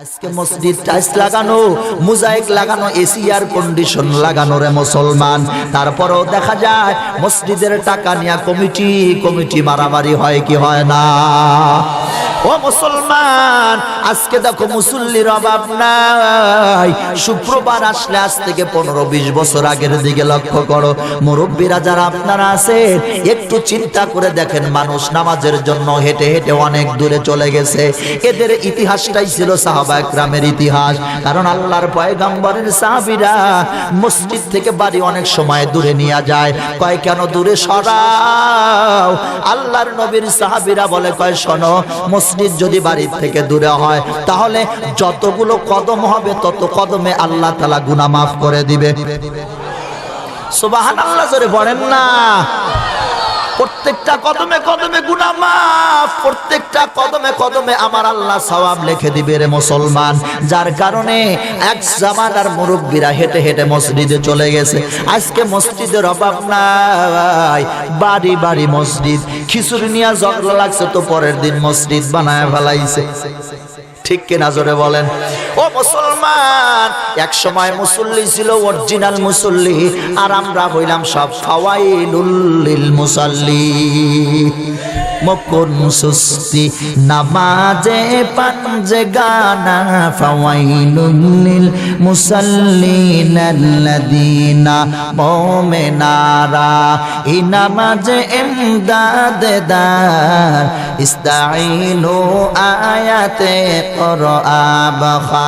আজকে মসজিদ টাইলস লাগানো, মোজাইক লাগানো, এসি এয়ার কন্ডিশন লাগানো রে মুসলমান, তারপরেও দেখা যায় মসজিদের টাকা নিয়ে কমিটি মারামারি হয় কি হয় না? ও মুসলমান, আজকে দেখো মুসল্লির অভাব নাই। শুক্রবার আসলে আজ থেকে 15-20 বছর আগের দিকে লক্ষ্য করো, মুরব্বীরা যারা আপনারা আছেন একটু চিন্তা করে দেখেন, মানুষ নামাজের জন্য হেঁটে হেঁটে অনেক দূরে চলে গেছে। এদের ইতিহাসটাই ছিল সাহাবা একরামের ইতিহাস, কারণ আল্লাহর পয়গম্বরের সাহাবীরা মসজিদ থেকে বাড়ি অনেক সময় দূরে নিয়ে যায়। কয় কেন দূরে সরাও? আল্লাহর নবীর সাহাবীরা বলে, কয় শোনো, মসজিদ যদি বাড়ির থেকে দূরে হয় তাহলে যতগুলো কদম হবে তত কদমে আল্লাহ তাআলা গুনাহ মাফ করে দিবে। সুবহানাল্লাহ, জোরে বলেন না। প্রত্যেকটা কদমে কদমে গুনাহ মাফ, প্রত্যেকটা কদমে কদমে আমার আল্লাহ সওয়াব লিখে দিবে রে মুসলমান। যার কারণে এক জামানার মুরব্বীরা হেঁটে হেঁটে মসজিদে চলে গেছে। আজকে মসজিদের অভাব নাই, বাড়ি বাড়ি মসজিদ। খিচুড়ি নিয়ে ঝগড়া লাগছে তো পরের দিন মসজিদ বানায় ফেলাইছে। ঠিক কিনা জোরে বলেন? ও মুসলমান, এক সময় মুসল্লি ছিল অরিজিনাল মুসল্লি, আর আমরা হইলাম সব ফাওয়াইলুল লিল মুসাল্লি। মকুন সুস্তি নামাজে পাঞ্জে গানা, ফাওয়াইলুল লিল মুসাল্লিন আল্লাযীনা মুমিনারা ই নামাজে ইমদাদ দার ইস্তাঈনু আয়াতে আবখা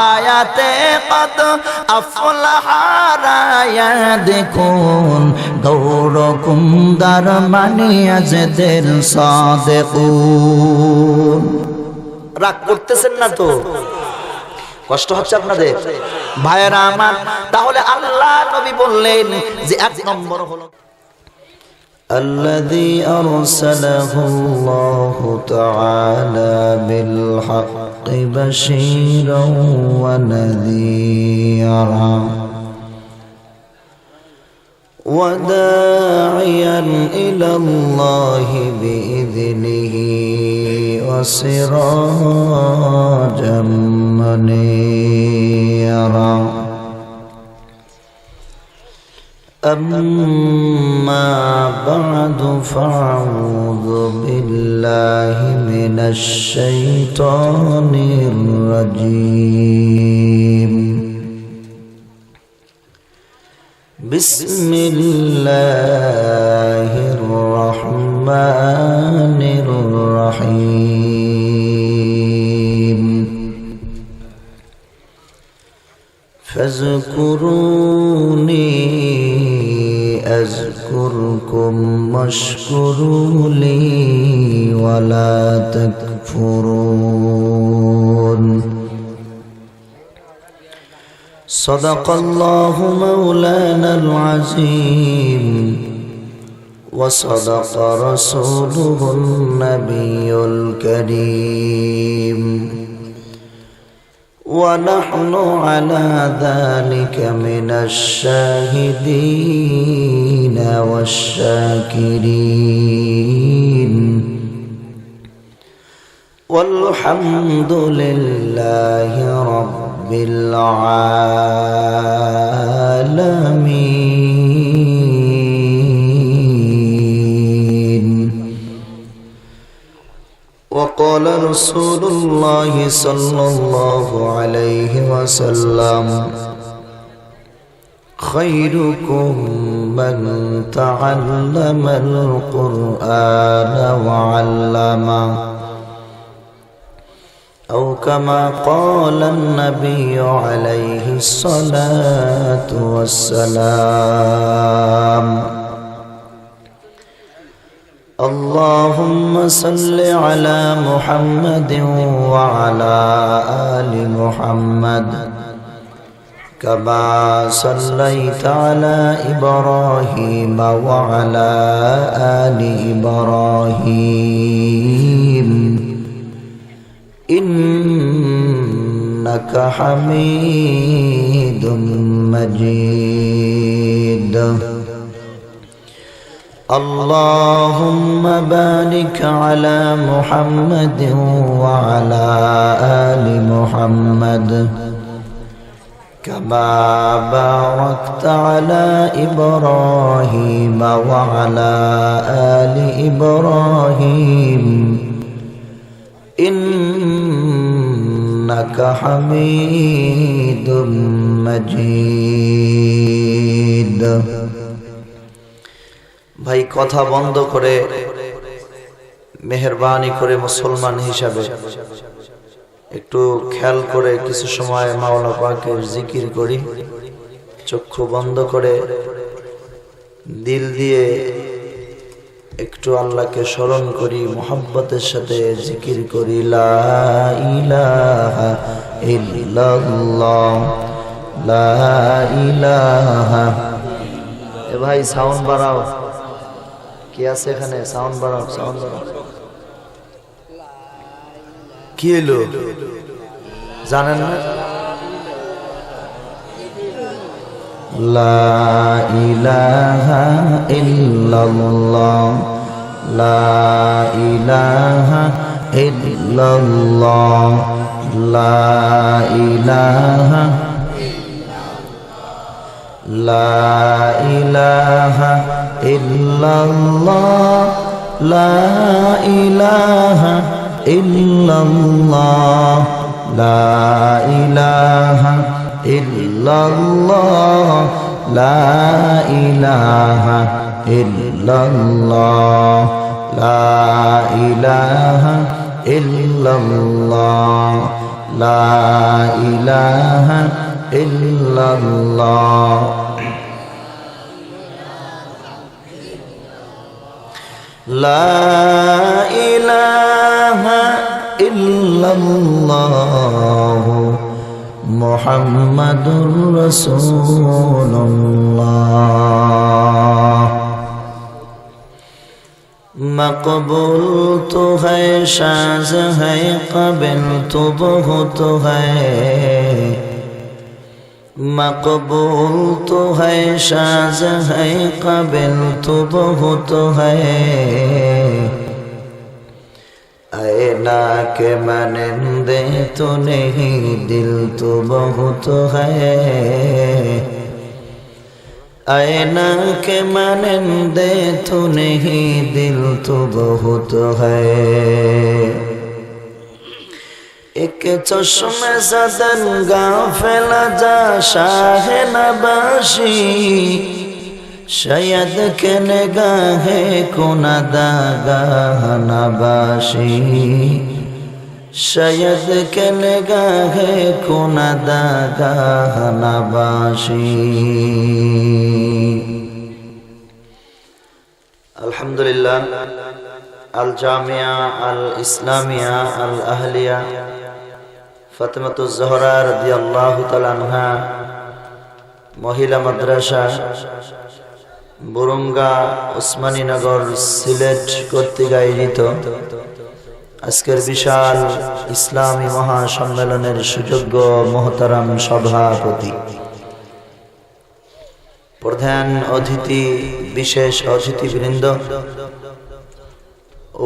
আয়াতে কদ আফলাহা রায়া দেখুন গৌরকুম দারমানি আজদের সাদেকুন। রাগ করতেছেন না তো? কষ্ট হচ্ছে আপনাদের ভাইয়েরা আমার? তাহলে আল্লাহ নবী বললেন যে এক নম্বর হলো الذي أرسله الله تعالى بالحق بشيرا ونذيرا وداعيا إلى الله بإذنه وسراجا منيرا. أما بعد فأعوذ بالله من الشيطان الرجيم. بسم الله الرحمن الرحيم. فاذكروني أذكركم واشكروا لي ولا تكفرون. صدق الله مولانا العظيم وصدق رسوله النبي الكريم ونحن على ذلك من الشاهدين والشاكرين والحمد لله رب العالمين. وقال رسول الله صلى الله عليه وسلم خيركم من تعلم القرآن وعلمه أو كما قال النبي عليه الصلاة والسلام. اللهم صل على محمد وعلى آل محمد كما صليت على إبراهيم وعلى آل إبراهيم إنك حميد مجيد. اللهم بارك على محمد وعلى آل محمد كما باركت على إبراهيم وعلى آل إبراهيم إنك حميد مجيد ভাই কথা বন্ধ করে মেহেরবানি করে মুসলমান হিসাবে একটু খেয়াল করে কিছু সময় মাওলানা পাকের জিকির করি চক্ষু বন্ধ করে দিল দিয়ে একটু আল্লাহকে স্মরণ করি মোহাব্বতের সাথে জিকির করি লা ইলাহা ইল্লাল্লাহ লা ইলাহা এ ভাই সাউন্ড বাড়াও কি আছে এখানে সাউন্ড বাড়াও কি এলো জানেন না লা ইলাহা ইল্লাল্লাহ লা ইলাহা ইল্লাল্লাহ লা ইলাহা লা ইলাহা ইল্লাল্লাহ লা ইলাহা ইল্লাল্লাহ লা ইলাহা ইল্লাল্লাহ লা ইলাহা ইল্লাল্লাহ লা ইলাহা ইল্লাল্লাহ লা ইলাহা ইল্লাল্লাহ লা ইলাহা ইল্লাল্লাহ মুহাম্মাদুর রাসূলুল্লাহ मकबूल तो है शाज़ है क़ाबिल तो बहुत है मकबूल तो है शाज़ है क़ाबिल तो बहुत है आईना के मानिंदे तो नहीं दिल तो बहुत है आईना के मानिंदे तो नहीं दिल तो बहुत है एक चश्मे ज़दन गाफिल जा शाह नबाशी शायद के निगाहे कुनदा गाह नबाशी शायद के निगाहे कुनदा गाह नबाशी अल्हम्दुलिल्लाह अल जामिया अल इस्लामिया अल अहलिया फातिमातुज़ ज़हरा রাদিয়াল্লাহু তাআলা আনহা মহিলা মাদ্রাসা বুরুঙ্গা ওসমানীনগর সিলেট কর্তৃক আয়োজিত আজকের বিশাল ইসলামী মহাসম্মেলনের সুযোগ্য মোহতারাম সভাপতি প্রধান অতিথি বিশেষ অতিথিবৃন্দ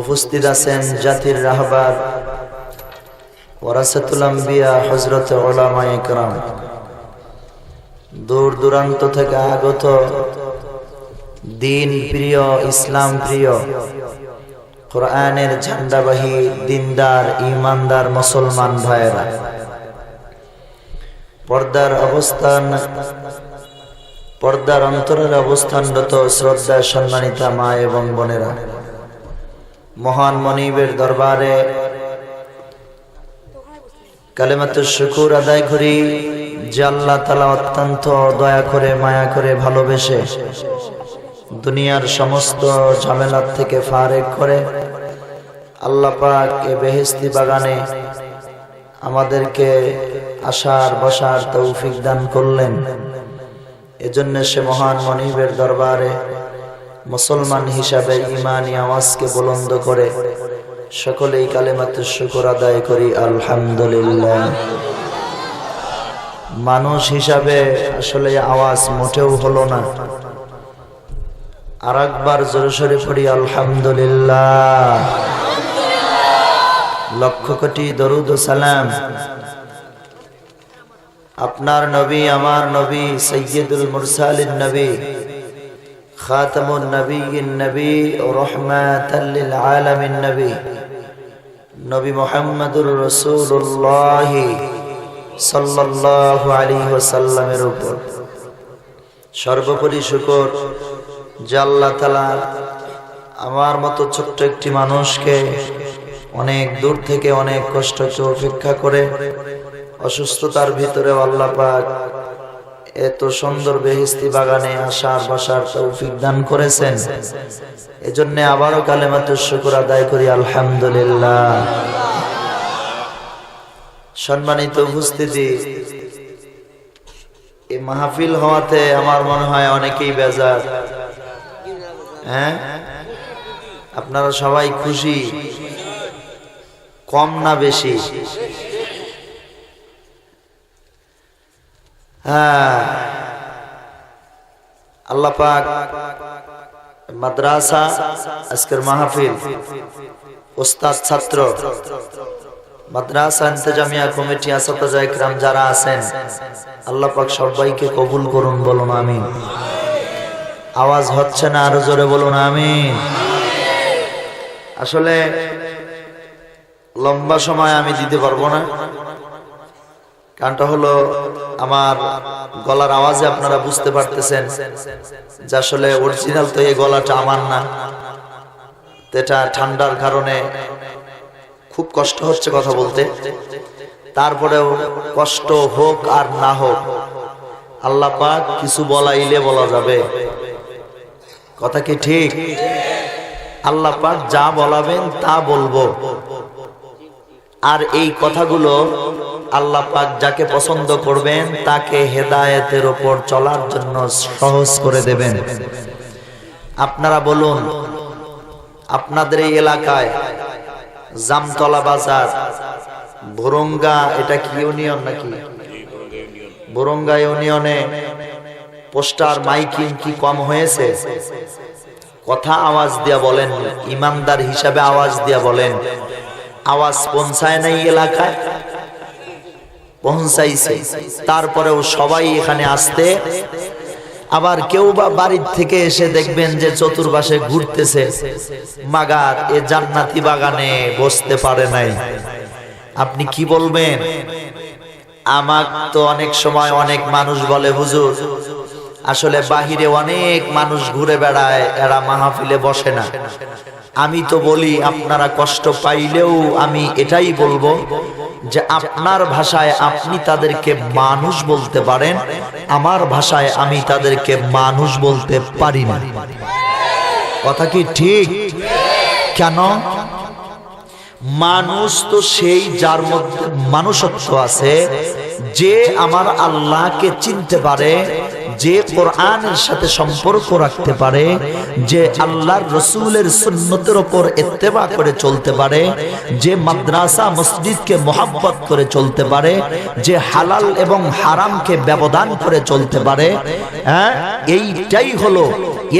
উপস্থিত আছেন জাতির রাহবার ওয়ারাসাতুল আম্বিয়া হযরত উলামায়ে কেরাম দূর দূরান্ত থেকে আগত দিন প্রিয় ইসলাম প্রিয় কোরআনের ঝান্ডাবাহী দিনদার ঈমানদার মুসলমান ভাইরা পর্দার অন্তরের অবস্থানরত শ্রদ্ধা সম্মানিতা মা এবং বোনেরা মহান মনিবের দরবারে কালেমাতুশ শুকুর আদায় করি যে আল্লাহ তাআলা অত্যন্ত দয়া করে মায়া করে ভালোবেসে দুনিয়ার সমস্ত ঝামেলা থেকে ফারেক করে আল্লাহ পাক এই বেহেশতি বাগানে আমাদেরকে আসার বসার তৌফিক দান করলেন। এজন্য সে মহান মনিবের দরবারে মুসলমান হিসাবে ঈমানি আওয়াজকে বুলন্দ করে সকলেই কালেমাতুশ শুকর আদায় করি আলহামদুলিল্লাহ। মানুষ হিসাবে আসলে আওয়াজ মোটেও হলো না, আর একবার জোরে সোরে পড়ি আলহামদুলিল্লাহ। লক্ষ কোটি দরুদ ও সালাম আপনার নবী, আমার নবী, সাইয়্যিদুল মুরসালিন নবী, খাতামুন নবিয়্যিন নবী ও রাহমাতাল লিল আলামিন নবী, নবী মুহাম্মদুর রাসূলুল্লাহ সাল্লাল্লাহু আলাইহি ওয়াসাল্লামের উপর সর্বোপরি শুকর যে আল্লাহ তাআলা আমার মতো ছোট্ট একটি মানুষকে অনেক দূর থেকে অনেক কষ্ট করে অপেক্ষা করে অসুস্থতার ভিতরে আল্লাহ পাক এত সুন্দর বেহেশতি বাগানে আসার বসার তৌফিক দান করেছেন। এজন্য আবারও কালেমাতুশ শুকর আদায় করি আলহামদুলিল্লাহ। সম্মানিত উপস্থিতি, এই মাহফিল হওয়াতে আমার মনে হয় অনেকেই বেজার। আপনারা সবাই খুশি, কম না বেশি? হ্যাঁ, আল্লাহ পাক মাদ্রাসা, আজকের মাহফিল, ওস্তাদ ছাত্র, মাদ্রাসা ইন্তেজামিয়া কমিটি, আসাতাজা ইকরাম যারা আছেন, আল্লাহ পাক সবাইকে কবুল করুন, বলুন আমিন। আওয়াজ হচ্ছে না, আরো জোরে বলুন আমিন। আসলে লম্বা সময় আমি দিতে পারবো না, কারণটা হলো আমার গলার আওয়াজে আপনারা বুঝতে পারতেছেন যে আসলে অরিজিনাল তো এই গলাটা আমার না। এটা ঠান্ডার কারণে খুব কষ্ট হচ্ছে কথা বলতে। তারপরেও কষ্ট হোক আর না হোক, আল্লাহ পাক কিছু বলাইলে বলা যাবে, কথা কি ঠিক? আল্লাহ পাক যা বলাবেন তা বলবো। আর এই কথাগুলো আল্লাহ পাক যাকে পছন্দ করবেন তাকে হেদায়েতের উপর চলার জন্য সহজ করে দেবেন। আপনারা বলুন, আপনাদের এই এলাকায় জামতলা বাজার, ভুরঙ্গা, এটা কি ইউনিয়ন নাকি? ভুরঙ্গা ইউনিয়নে পোস্টার মাইকিং কি কম হয়েছে? কথা আওয়াজ দিয়া বলেন, ইমানদার হিসাবে আওয়াজ দিয়া বলেন, আওয়াজ পৌঁছায় নাই এলাকায়? পৌঁছাইছে। তারপরেও সবাই এখানে আসতে, আবার কেউ বা বাড়ির থেকে এসে দেখবেন যে চতুর্পাশে ঘুরতেছে, মাগার এ জান্নাতি বাগানে বসতে পারে নাই। আপনি কি বলবেন? আমার তো অনেক সময় অনেক মানুষ বলে, হুজুর আসলে বাহিরে অনেক মানুষ ঘুরে বেড়ায়, এরা মাহফিলে বসে না। আমি তো বলি, আপনারা কষ্ট পাইলেও আমি এটাই বলবো যে আপনার ভাষায় আপনি তাদেরকে মানুষ বলতে পারেন, আমার ভাষায় আমি তাদেরকে মানুষ বলতে পারি না। কথা কি ঠিক? কেন? মানুষ তো সেই যার মধ্যে মানুষত্ব আছে, যে আমার আল্লাহকে চিনতে পারে, যে কোরআনের সাথে সম্পর্ক রাখতে পারে, যে আল্লাহর রসুলের সুন্নতের উপর ইত্তেবা করে চলতে পারে, যে মাদ্রাসা মসজিদকে মহব্বত করে চলতে পারে, যে হালাল এবং হারামকে ব্যবধান করে চলতে পারে, এইটাই হলো,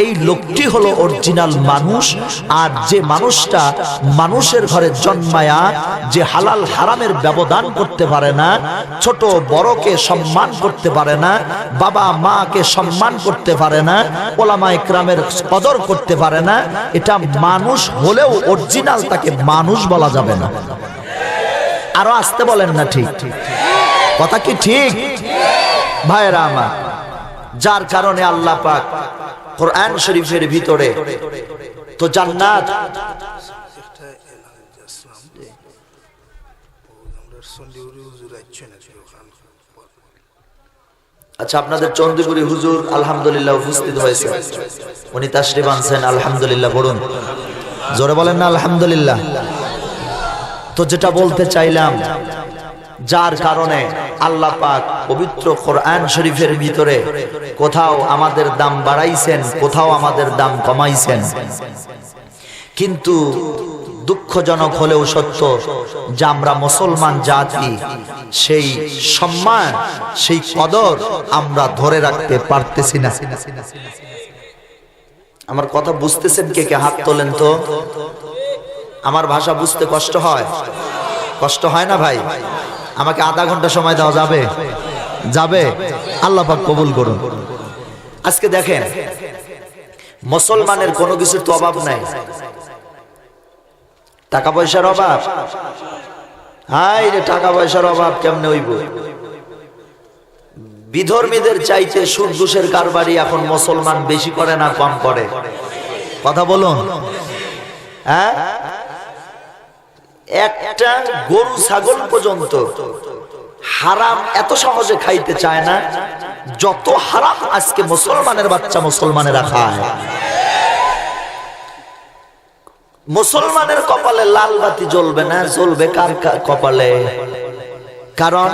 এই লোকটি হলো অরিজিনাল মানুষ। আর যে মানুষটা মানুষের ঘরে জন্মায়া যে হালাল হারামের ব্যবধান করতে পারে না, ছোট বড়কে সম্মান করতে পারে না, বাবা মাকে সম্মান করতে পারে না, ওলামা ইকরামের কদর করতে পারে না, এটা মানুষ হলেও অরিজিনাল তাকে মানুষ বলা যাবে না। আরো আসতে বলেন না, ঠিক? কথা কি ঠিক ভাইরা আমার? যার কারণে আল্লাহ পাক কোরআন শরীফের ভিতরে তো জান্নাত, আচ্ছা আপনাদের চন্দ্রপুরি হুজুর আলহামদুলিল্লাহ উপস্থিত হয়েছে, উনি তাশরিফ আনছেন, আলহামদুলিল্লাহ বলুন, জোরে বলেন না আলহামদুলিল্লাহ। তো যেটা বলতে চাইলাম, যার কারণে আল্লাহ পাক পবিত্র কোরআন শরীফের ভিতরে কোথাও আমাদের দাম বাড়াইছেন, কোথাও আমাদের দাম কমাইছেন। কিন্তু দুঃখজনক হলেও সত্য যে আমরা মুসলমান জাতি, সেই সম্মান, সেই কদর আমরা ধরে রাখতে পারতেছি না। আমার কথা বুঝতেছেন? কে কে হাত তোলেন তো। আমার ভাষা বুঝতে কষ্ট হয়? কষ্ট হয় না ভাই? আমাকে আধা ঘন্টা সময় দেওয়া যাবে? যাবে? আল্লাহ পাক কবুল করুন। আজকে দেখেন, মুসলমানের কোনো কিছুর তো অভাব নাই। টাকা পয়সার অভাব? হাই রে, টাকা পয়সার অভাব কেমনে হইব? বিধর্মীদের চাইতে সুদ ঘুষের কারবারি এখন মুসলমান বেশি করে না কম করে? কথা বলুন। হ্যাঁ, একটা গরু ছাগল পর্যন্ত হারাম এত সহজে খাইতে চায় না যত হারাম আজকে মুসলমানের বাচ্চা মুসলমানেরা খায়। মুসলমানের কপালে লাল বাতি জ্বলবে না, জ্বলবে কার কপালে? কারণ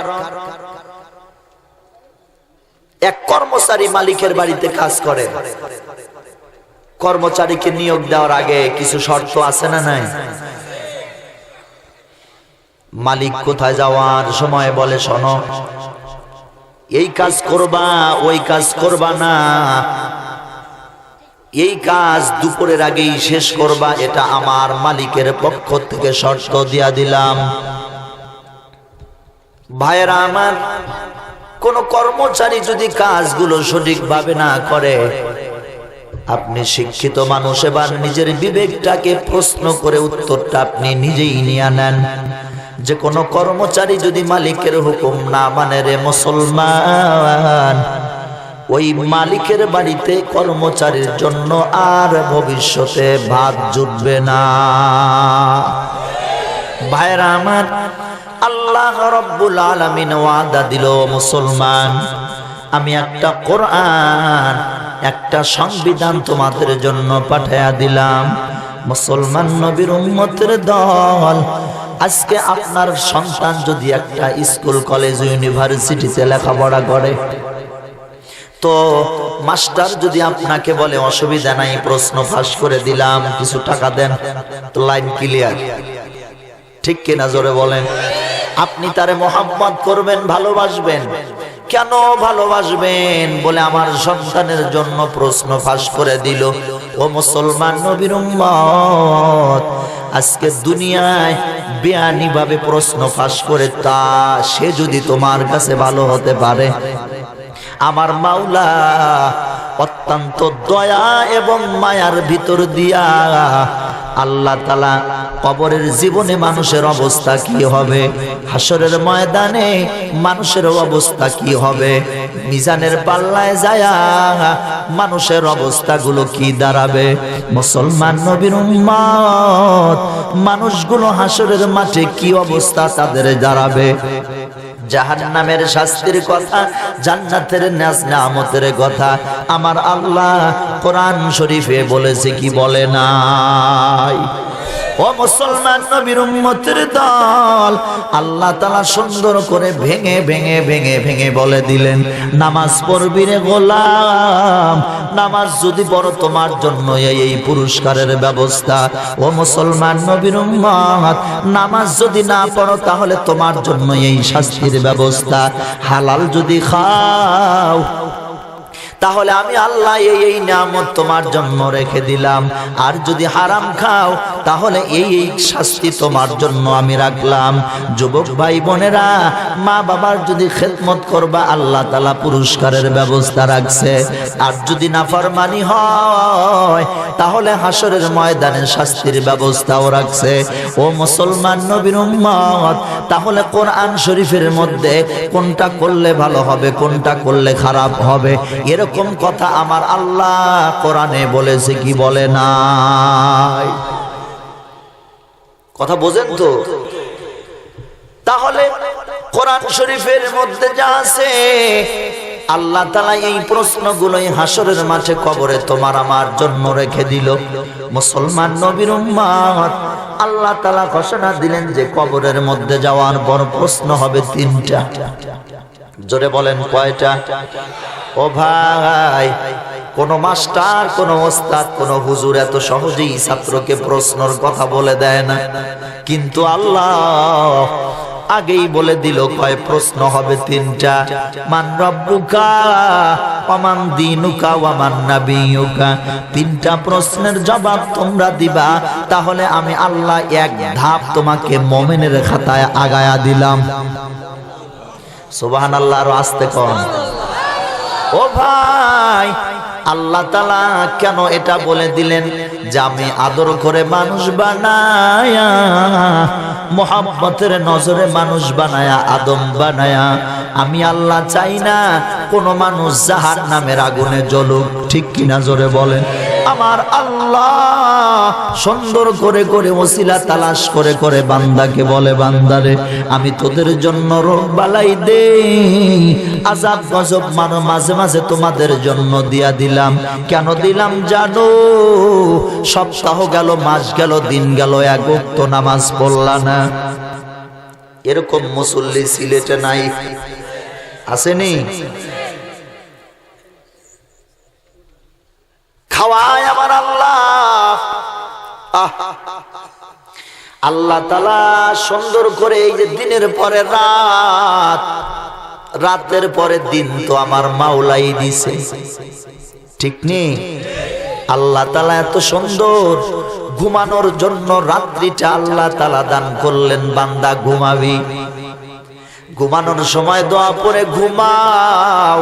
এক কর্মচারী মালিকের বাড়িতে কাজ করে, কর্মচারীকে নিয়োগ দেওয়ার আগে কিছু শর্ত আছে না নাই? মালিক কোথায় যাওয়ার সময় বলে, শোনো, এই কাজ করবা, ওই কাজ করবা না, এই কাজ দুপুরের আগেই শেষ করবা, এটা আমার মালিকের পক্ষ থেকে শর্ত দিয়া দিলাম। ভাইয়েরা আমার, কোন কর্মচারী যদি কাজগুলো সঠিকভাবে না করে, আপনি শিক্ষিত মানুষ, এবার নিজের বিবেকটাকে প্রশ্ন করে উত্তরটা আপনি নিজেই নিয়ে নেন যে কোন কর্মচারী যদি মালিকের হুকুম না মানে রে মুসলমান, ওই মালিকের বাড়িতে কর্মচারীর জন্য আর ভবিষ্যতে ভাত জুটবে না। ভাইরা আমার, আল্লাহ রাব্বুল আলামিন ওয়াদা দিল, মুসলমান আমি একটা কোরআন, একটা সংবিধান তোমাদের জন্য পাঠায়া দিলাম। মুসলমান নবীর উম্মতের দল, আজকে আপনার সন্তান যদি একটা স্কুল কলেজ ইউনিভার্সিটিতে লেখাপড়া করে, তো মাস্টার যদি আপনাকে বলে অসুবিধা নাই, প্রশ্ন ফাঁস করে দিলাম, কিছু টাকা দেন, তো লাইন ক্লিয়ার। ঠিক কিনা জোরে বলেন? আপনি তারে মোহাম্মত করবেন, ভালোবাসবেন। কেন ভালোবাসবেন? বলে আমার সন্তানের জন্য প্রশ্ন ফাঁস করে দিল। ও মুসলমান নবীর উম্মত, আজকে দুনিয়ায় বেআইনি ভাবে প্রশ্ন ফাঁস করে তা সে যদি তোমার কাছে ভালো হতে পারে, আমার মাওলা অত্যন্ত দয়া এবং মায়ার ভিতর দিয়া আল্লাহ তাআলা কবরের জীবনে মানুষের অবস্থা কি হবে, হাসরের ময়দানে মানুষের অবস্থা কি হবে, মিজানের পাল্লায় যায়া মানুষের অবস্থাগুলো কি দাঁড়াবে। মুসলমান নবীর উম্মত, মানুষগুলো হাসরের মাঠে কি অবস্থা তাদের দাঁড়াবে। জাহান্নামের শাস্তির কথা, জান্নাতের নিয়ামতের কথা আমার আল্লাহ কোরআন শরীফে বলেছে কি বলে নাই? ও মুসলমান নবীর উম্মতের দল, আল্লাহ তাআলা সুন্দর করে ভেঙে ভেঙে ভেঙে ভেঙে বলে দিলেন, নামাজ পড়বি রে গোলাম, নামাজ যদি পড়ো তোমার জন্য এই পুরস্কারের ব্যবস্থা। ও মুসলমান নবীর উম্মত, নামাজ যদি না পড়ো তাহলে তোমার জন্য এই শাস্তির ব্যবস্থা। হালাল যদি খাও তাহলে আমি আল্লাহ এই নিয়ামত তোমার জন্য রেখে দিলাম, আর যদি হারাম খাও তাহলে এই শাস্তি তোমার জন্য আমি রাখলাম। যুবক ভাই বোনেরা, মা বাবার যদি খেদমত করবা, আল্লাহ তাআলা পুরস্কারের ব্যবস্থা রাখছে। আর যদি নাফরমানি হয় তাহলে হাসরের ময়দানে শাস্তির ব্যবস্থাও রাখছে। ও মুসলমান নবীর উম্মত, তাহলে কোরআন শরীফের মধ্যে কোনটা করলে ভালো হবে, কোনটা করলে খারাপ হবে, এরকম কথা আমার আল্লাহ কোরআনে বলেছে কি বলে নাই? কথা বোঝেন তো? তাহলে কোরআন শরীফের মধ্যে যা আছে, আল্লাহ তাআলা এই প্রশ্নগুলোই হাসরের মাঠে কবরে তোমার আমার জন্য রেখে দিল। মুসলমান নবীর উম্মত, আল্লাহ তাআলা ঘোষণা দিলেন যে কবরের মধ্যে যাওয়ার পর প্রশ্ন হবে তিনটা। জোরে বলেন কয়টা? ও ভাই, কোন মাস্টার, কোন ওস্তাদ, কোন হুজুর এত সহজেই ছাত্রকে প্রশ্নের কথা বলে দেয় না, কিন্তু আল্লাহ আগেই বলে দিল কয় প্রশ্ন হবে তিনটা, মান রব্বুকা ওয়া মান দীনুকা ওয়া মান নাবিয়ুকা। তিনটা প্রশ্নের জবাব তোমরা দিবা, তাহলে আমি আল্লাহ এক ধাপ তোমাকে মুমিনের খাতায় আগায়া দিলাম। সুবহানাল্লাহ। আর আস্তে কোন। ও ভাই, আল্লাহ তাআলা কেন এটা বলে দিলেন যে আমি আদর করে মানুষ বানায়া, মোহাব্বতের নজরে মানুষ বানায়া, আদম বানায়া আমি আল্লাহ চাই না কোন মানুষ জাহান্নামের আগুনে জ্বলুক। ঠিক কিনা জোরে বলেন। আমার আল্লাহ সুন্দর করে করে ওসিলা তালাশ করে করে বান্দাকে বলে, বান্দারে আমি তোদের জন্য রোগ বালাই দেই, আযাব গজব মাঝে মাঝে তোমাদের জন্য দিয়া দিলাম। কেন দিলাম জানো? সপ্তাহ গেল, মাস গেল, দিন গেল, এক ওয়াক্ত নামাজ পড়লা না। এরকম মুসল্লি সিলেটে নাই, আসেনি? খাওয়ায় আমার আল্লাহ। আল্লাহ তাআলা সুন্দর করে এই যে দিনের পরে রাত, রাতের পরে দিন তো আমার মাওলাই দিছে, ঠিক নেই? আল্লাহ তাআলা এত সুন্দর ঘুমানোর জন্য রাত্রিটা আল্লাহ তাআলা দান করলেন। বান্দা ঘুমাবি, ঘুমানোর সময় দোয়া পড়ে ঘুমাও।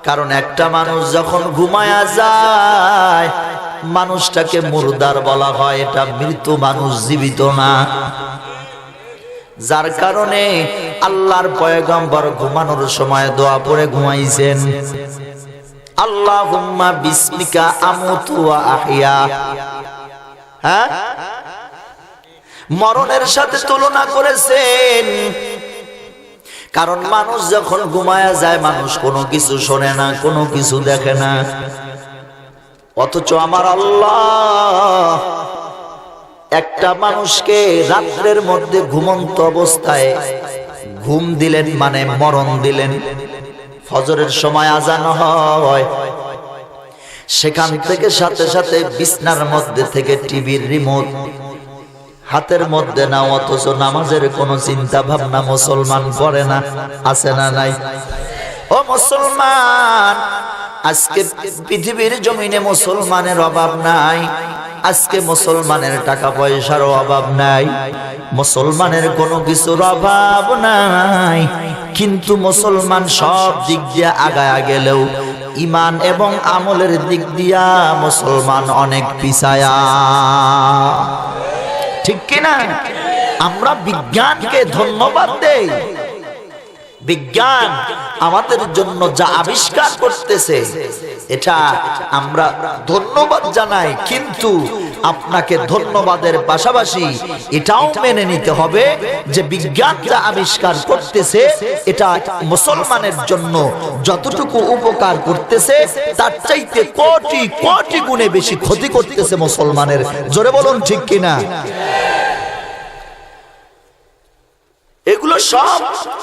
কারণ একটা মানুষ যখন ঘুমায়া যায়, মানুষটাকে মুর্দার বলা হয়, এটা মৃত্যু মানুষ, জীবিত না। যার কারণে আল্লাহর পয়গম্বর ঘুমানোর সময় দোয়া পড়ে ঘুমাইছেন, আল্লাহুম্মা বিসমিকা আমুতু ওয়া আহইয়া। হ্যাঁ, মরণের সাথে তুলনা করেছেন। কারণ মানুষ যখন ঘুমায়া যায়, মানুষ কোনো কিছু শোনে না, কোনো কিছু দেখে না। অথচ আমার আল্লাহ একটা মানুষকে রাত্রের মধ্যে ঘুমন্ত অবস্থায় ঘুম দিলেন, মানে মরণ দিলেন। ফজরের সময় আজান হয়, সেখান থেকে সাথে সাথে বিছনার মধ্যে থেকে টিভির রিমোট হাতের মধ্যে না, অথচ নামাজের কোনো চিন্তা ভাবনা মুসলমান করে না। আছে না নাই? ও মুসলমান, আজকে পৃথিবীর জমিনে মুসলমানের অভাব নাই। আজকে মুসলমানের টাকা পয়সার অভাব নাই, মুসলমানের কোনো কিছুর অভাব নাই। কিন্তু মুসলমান সব দিক দিয়ে আগায়া গেলেও ঈমান এবং আমলের দিক দিয়া মুসলমান অনেক পিছায়া। ঠিক কিনা? আমরা বিজ্ঞানকে ধন্যবাদ দেই। বিজ্ঞান আমাদের জন্য যা আবিষ্কার করতেছে এটা আমরা ধন্যবাদ জানাই, কিন্তু আপনাকে ধন্যবাদের পাশাপাশি এটাও মেনে নিতে হবে যে বিজ্ঞান যা আবিষ্কার করতেছে এটা মুসলমানের জন্য যতটুকু উপকার করতেছে তার চাইতে কোটি কোটি গুণে বেশি ক্ষতি করতেছে মুসলমানের। জোরে বলুন ঠিক কিনা? এগুলো সব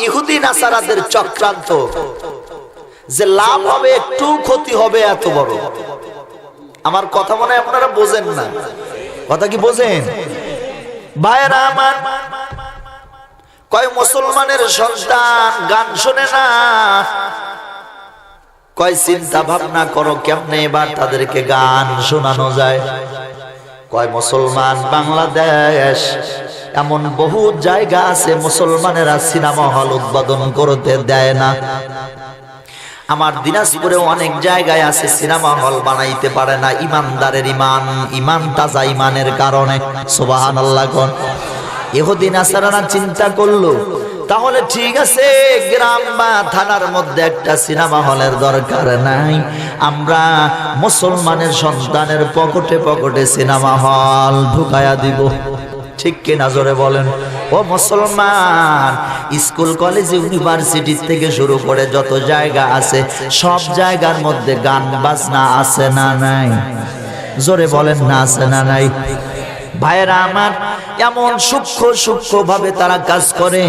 ইহুদি নাসারাদের চক্রান্ত, যে লাভ হবে একটু, ক্ষতি হবে এত বড়। আমার কথা মনে হয় আপনারা বোঝেন না। কথা কি বোঝেন ভাইরা আমার? কয় মুসলমানের সন্তান গান শোনে না, কয় চিন্তা ভাবনা করো কেমনে এবার তাদেরকে গান শোনানো যায়। কয় মুসলমান বাংলাদেশ এমন বহু জায়গা আছে মুসলমানেরা সিনেমা হল উদ্বোধন করতে দেয় না। আমার দিনাজপুরেও অনেক জায়গায় আছে সিনেমা হল বানাইতে পারে না। ইমানদারের ইমান তাজা ইমানের কারণে। সুবহানাল্লাহ। কোন ইহুদি নাসারারা চিন্তা করলো তাহলে ঠিক আছে, গ্রাম বা থানার মধ্যে একটা সিনেমা হলের দরকার নাই, আমরা মুসলমানের সন্তানের পকেটে পকেটে সিনেমা হল ঢুকায়া দিব। ঠিক কিনা জোরে বলেন? ও মুসলমান, স্কুল কলেজ ইউনিভার্সিটি থেকে শুরু করে যত জায়গা আছে সব জায়গার মধ্যে গান বাজনা আছে না নাই? জোরে বলেন না আছে না নাই? ভাইরা আমার, এমন সূক্ষ্ম ভাবে তারা কাজ করে।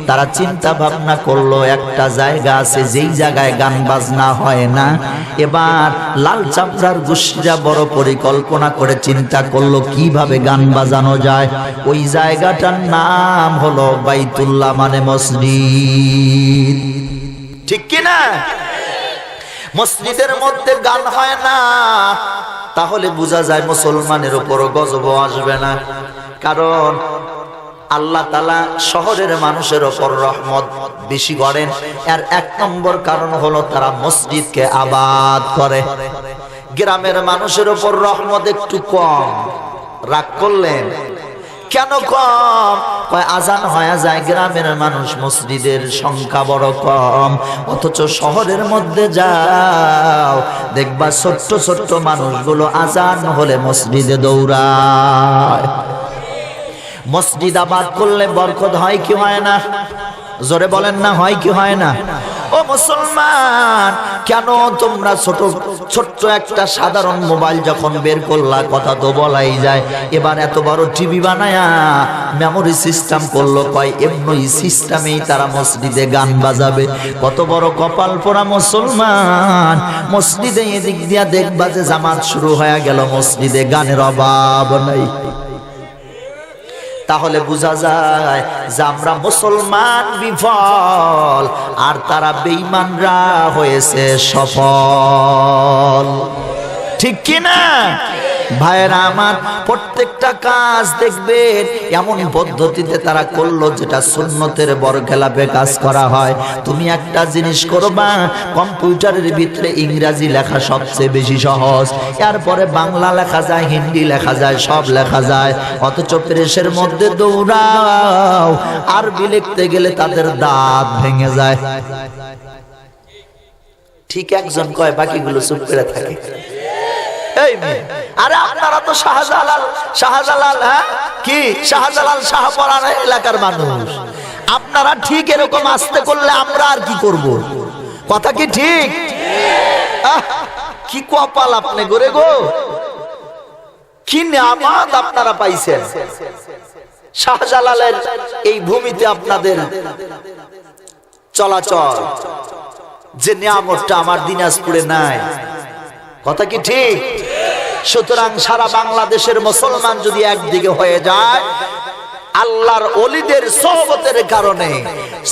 তারা চিন্তা ভাবনা করলো একটা জায়গা আছে যেই জায়গায় গান বাজনা হয় না। এবার লাল চামড়ার গোষ্ঠীরা বড় পরিকল্পনা করে চিন্তা করলো কিভাবে গান বাজানো যায়। ওই জায়গাটার নাম হলো বাইতুল্লাহ, মানে মসজিদ। ঠিক কিনা? মসজিদের মধ্যে গান হয় না, তাহলে বোঝা যায় মুসলমানের উপর গজব আসবে না। কারণ আল্লাহ তাআলা শহরের মানুষের উপর রহমত বেশি করেন। এর এক নম্বর কারণ হলো তারা মসজিদকে আবাদ করে। গ্রামের মানুষের উপর রহমত একটু কম। রাগ করলেন কেন কম? কয় আজান হয়ে যায়, গ্রামের মানুষ, মসজিদের সংখ্যা বড় কম। অথচ শহরের মধ্যে যাও, দেখবা ছোট্ট ছোট্ট মানুষগুলো আজান হলে মসজিদে দৌড়ায়। মসজিদ আবাদ করলে বরকত হয় কি হয় না? জোরে বলেন না, হয় কি হয় না? ও মুসলমান, কেন তোমরা ছোট্ট একটা সাধারণ মোবাইল যখন বের করলা, কথা তো বলাই যায়, এবার এত বড় টিভি বানায়া মেমোরি সিস্টেম করলো। কয় এমনি সিস্টেমেই তারা মসজিদে গান বাজাবে। কত বড় কপাল পোড়া মুসলমান! মসজিদে এদিক দিয়া দেখবা যে জামাত শুরু হয়ে গেল, মসজিদে গানের অভাব নাই। তাহলে বোঝা যায় যে আমরা মুসলমান বিফল, আর তারা বেঈমানরা হয়েছে সফল। ঠিক কিনা ভাইরা আমার? প্রত্যেকটা কাজ দেখবেন এমন পদ্ধতিতে তারা করলো যেটা সুন্নতের বরখেলাপে কাজ করা হয়। তুমি একটা জিনিস করবা, কম্পিউটারের ভিতরে ইংরেজি লেখা সবচেয়ে বেশি সহজ, এরপরে বাংলা লেখা যায়, হিন্দি লেখা যায়, সব লেখা যায়। অথচ প্রেসের মধ্যে দৌড়াও, আরবি লিখতে গেলে তাদের দাঁত ভেঙে যায়। ঠিক একজন কয়, বাকিগুলো চুপ করে থাকে। আরে আপনারা তো শাহজালাল, হ্যাঁ কি শাহজালাল শাহপরান এলাকার মানুষ। আপনারা ঠিক এরকম আসতে করলে আমরা আর কি করব? কথা কি ঠিক? কি কপাল আপনি গরে গো, কি নিয়ামত আপনারা পাইছেন। শাহজালালের এই ভূমিতে আপনাদের চলাচল, যে নিয়ামতটা আমার দিনাজপুরে নাই। কথা কি ঠিক? সুতরাং সারা বাংলাদেশের মুসলমান যদি একদিকে হয়ে যায়, আল্লাহর ওলিদের সোহবতের কারণে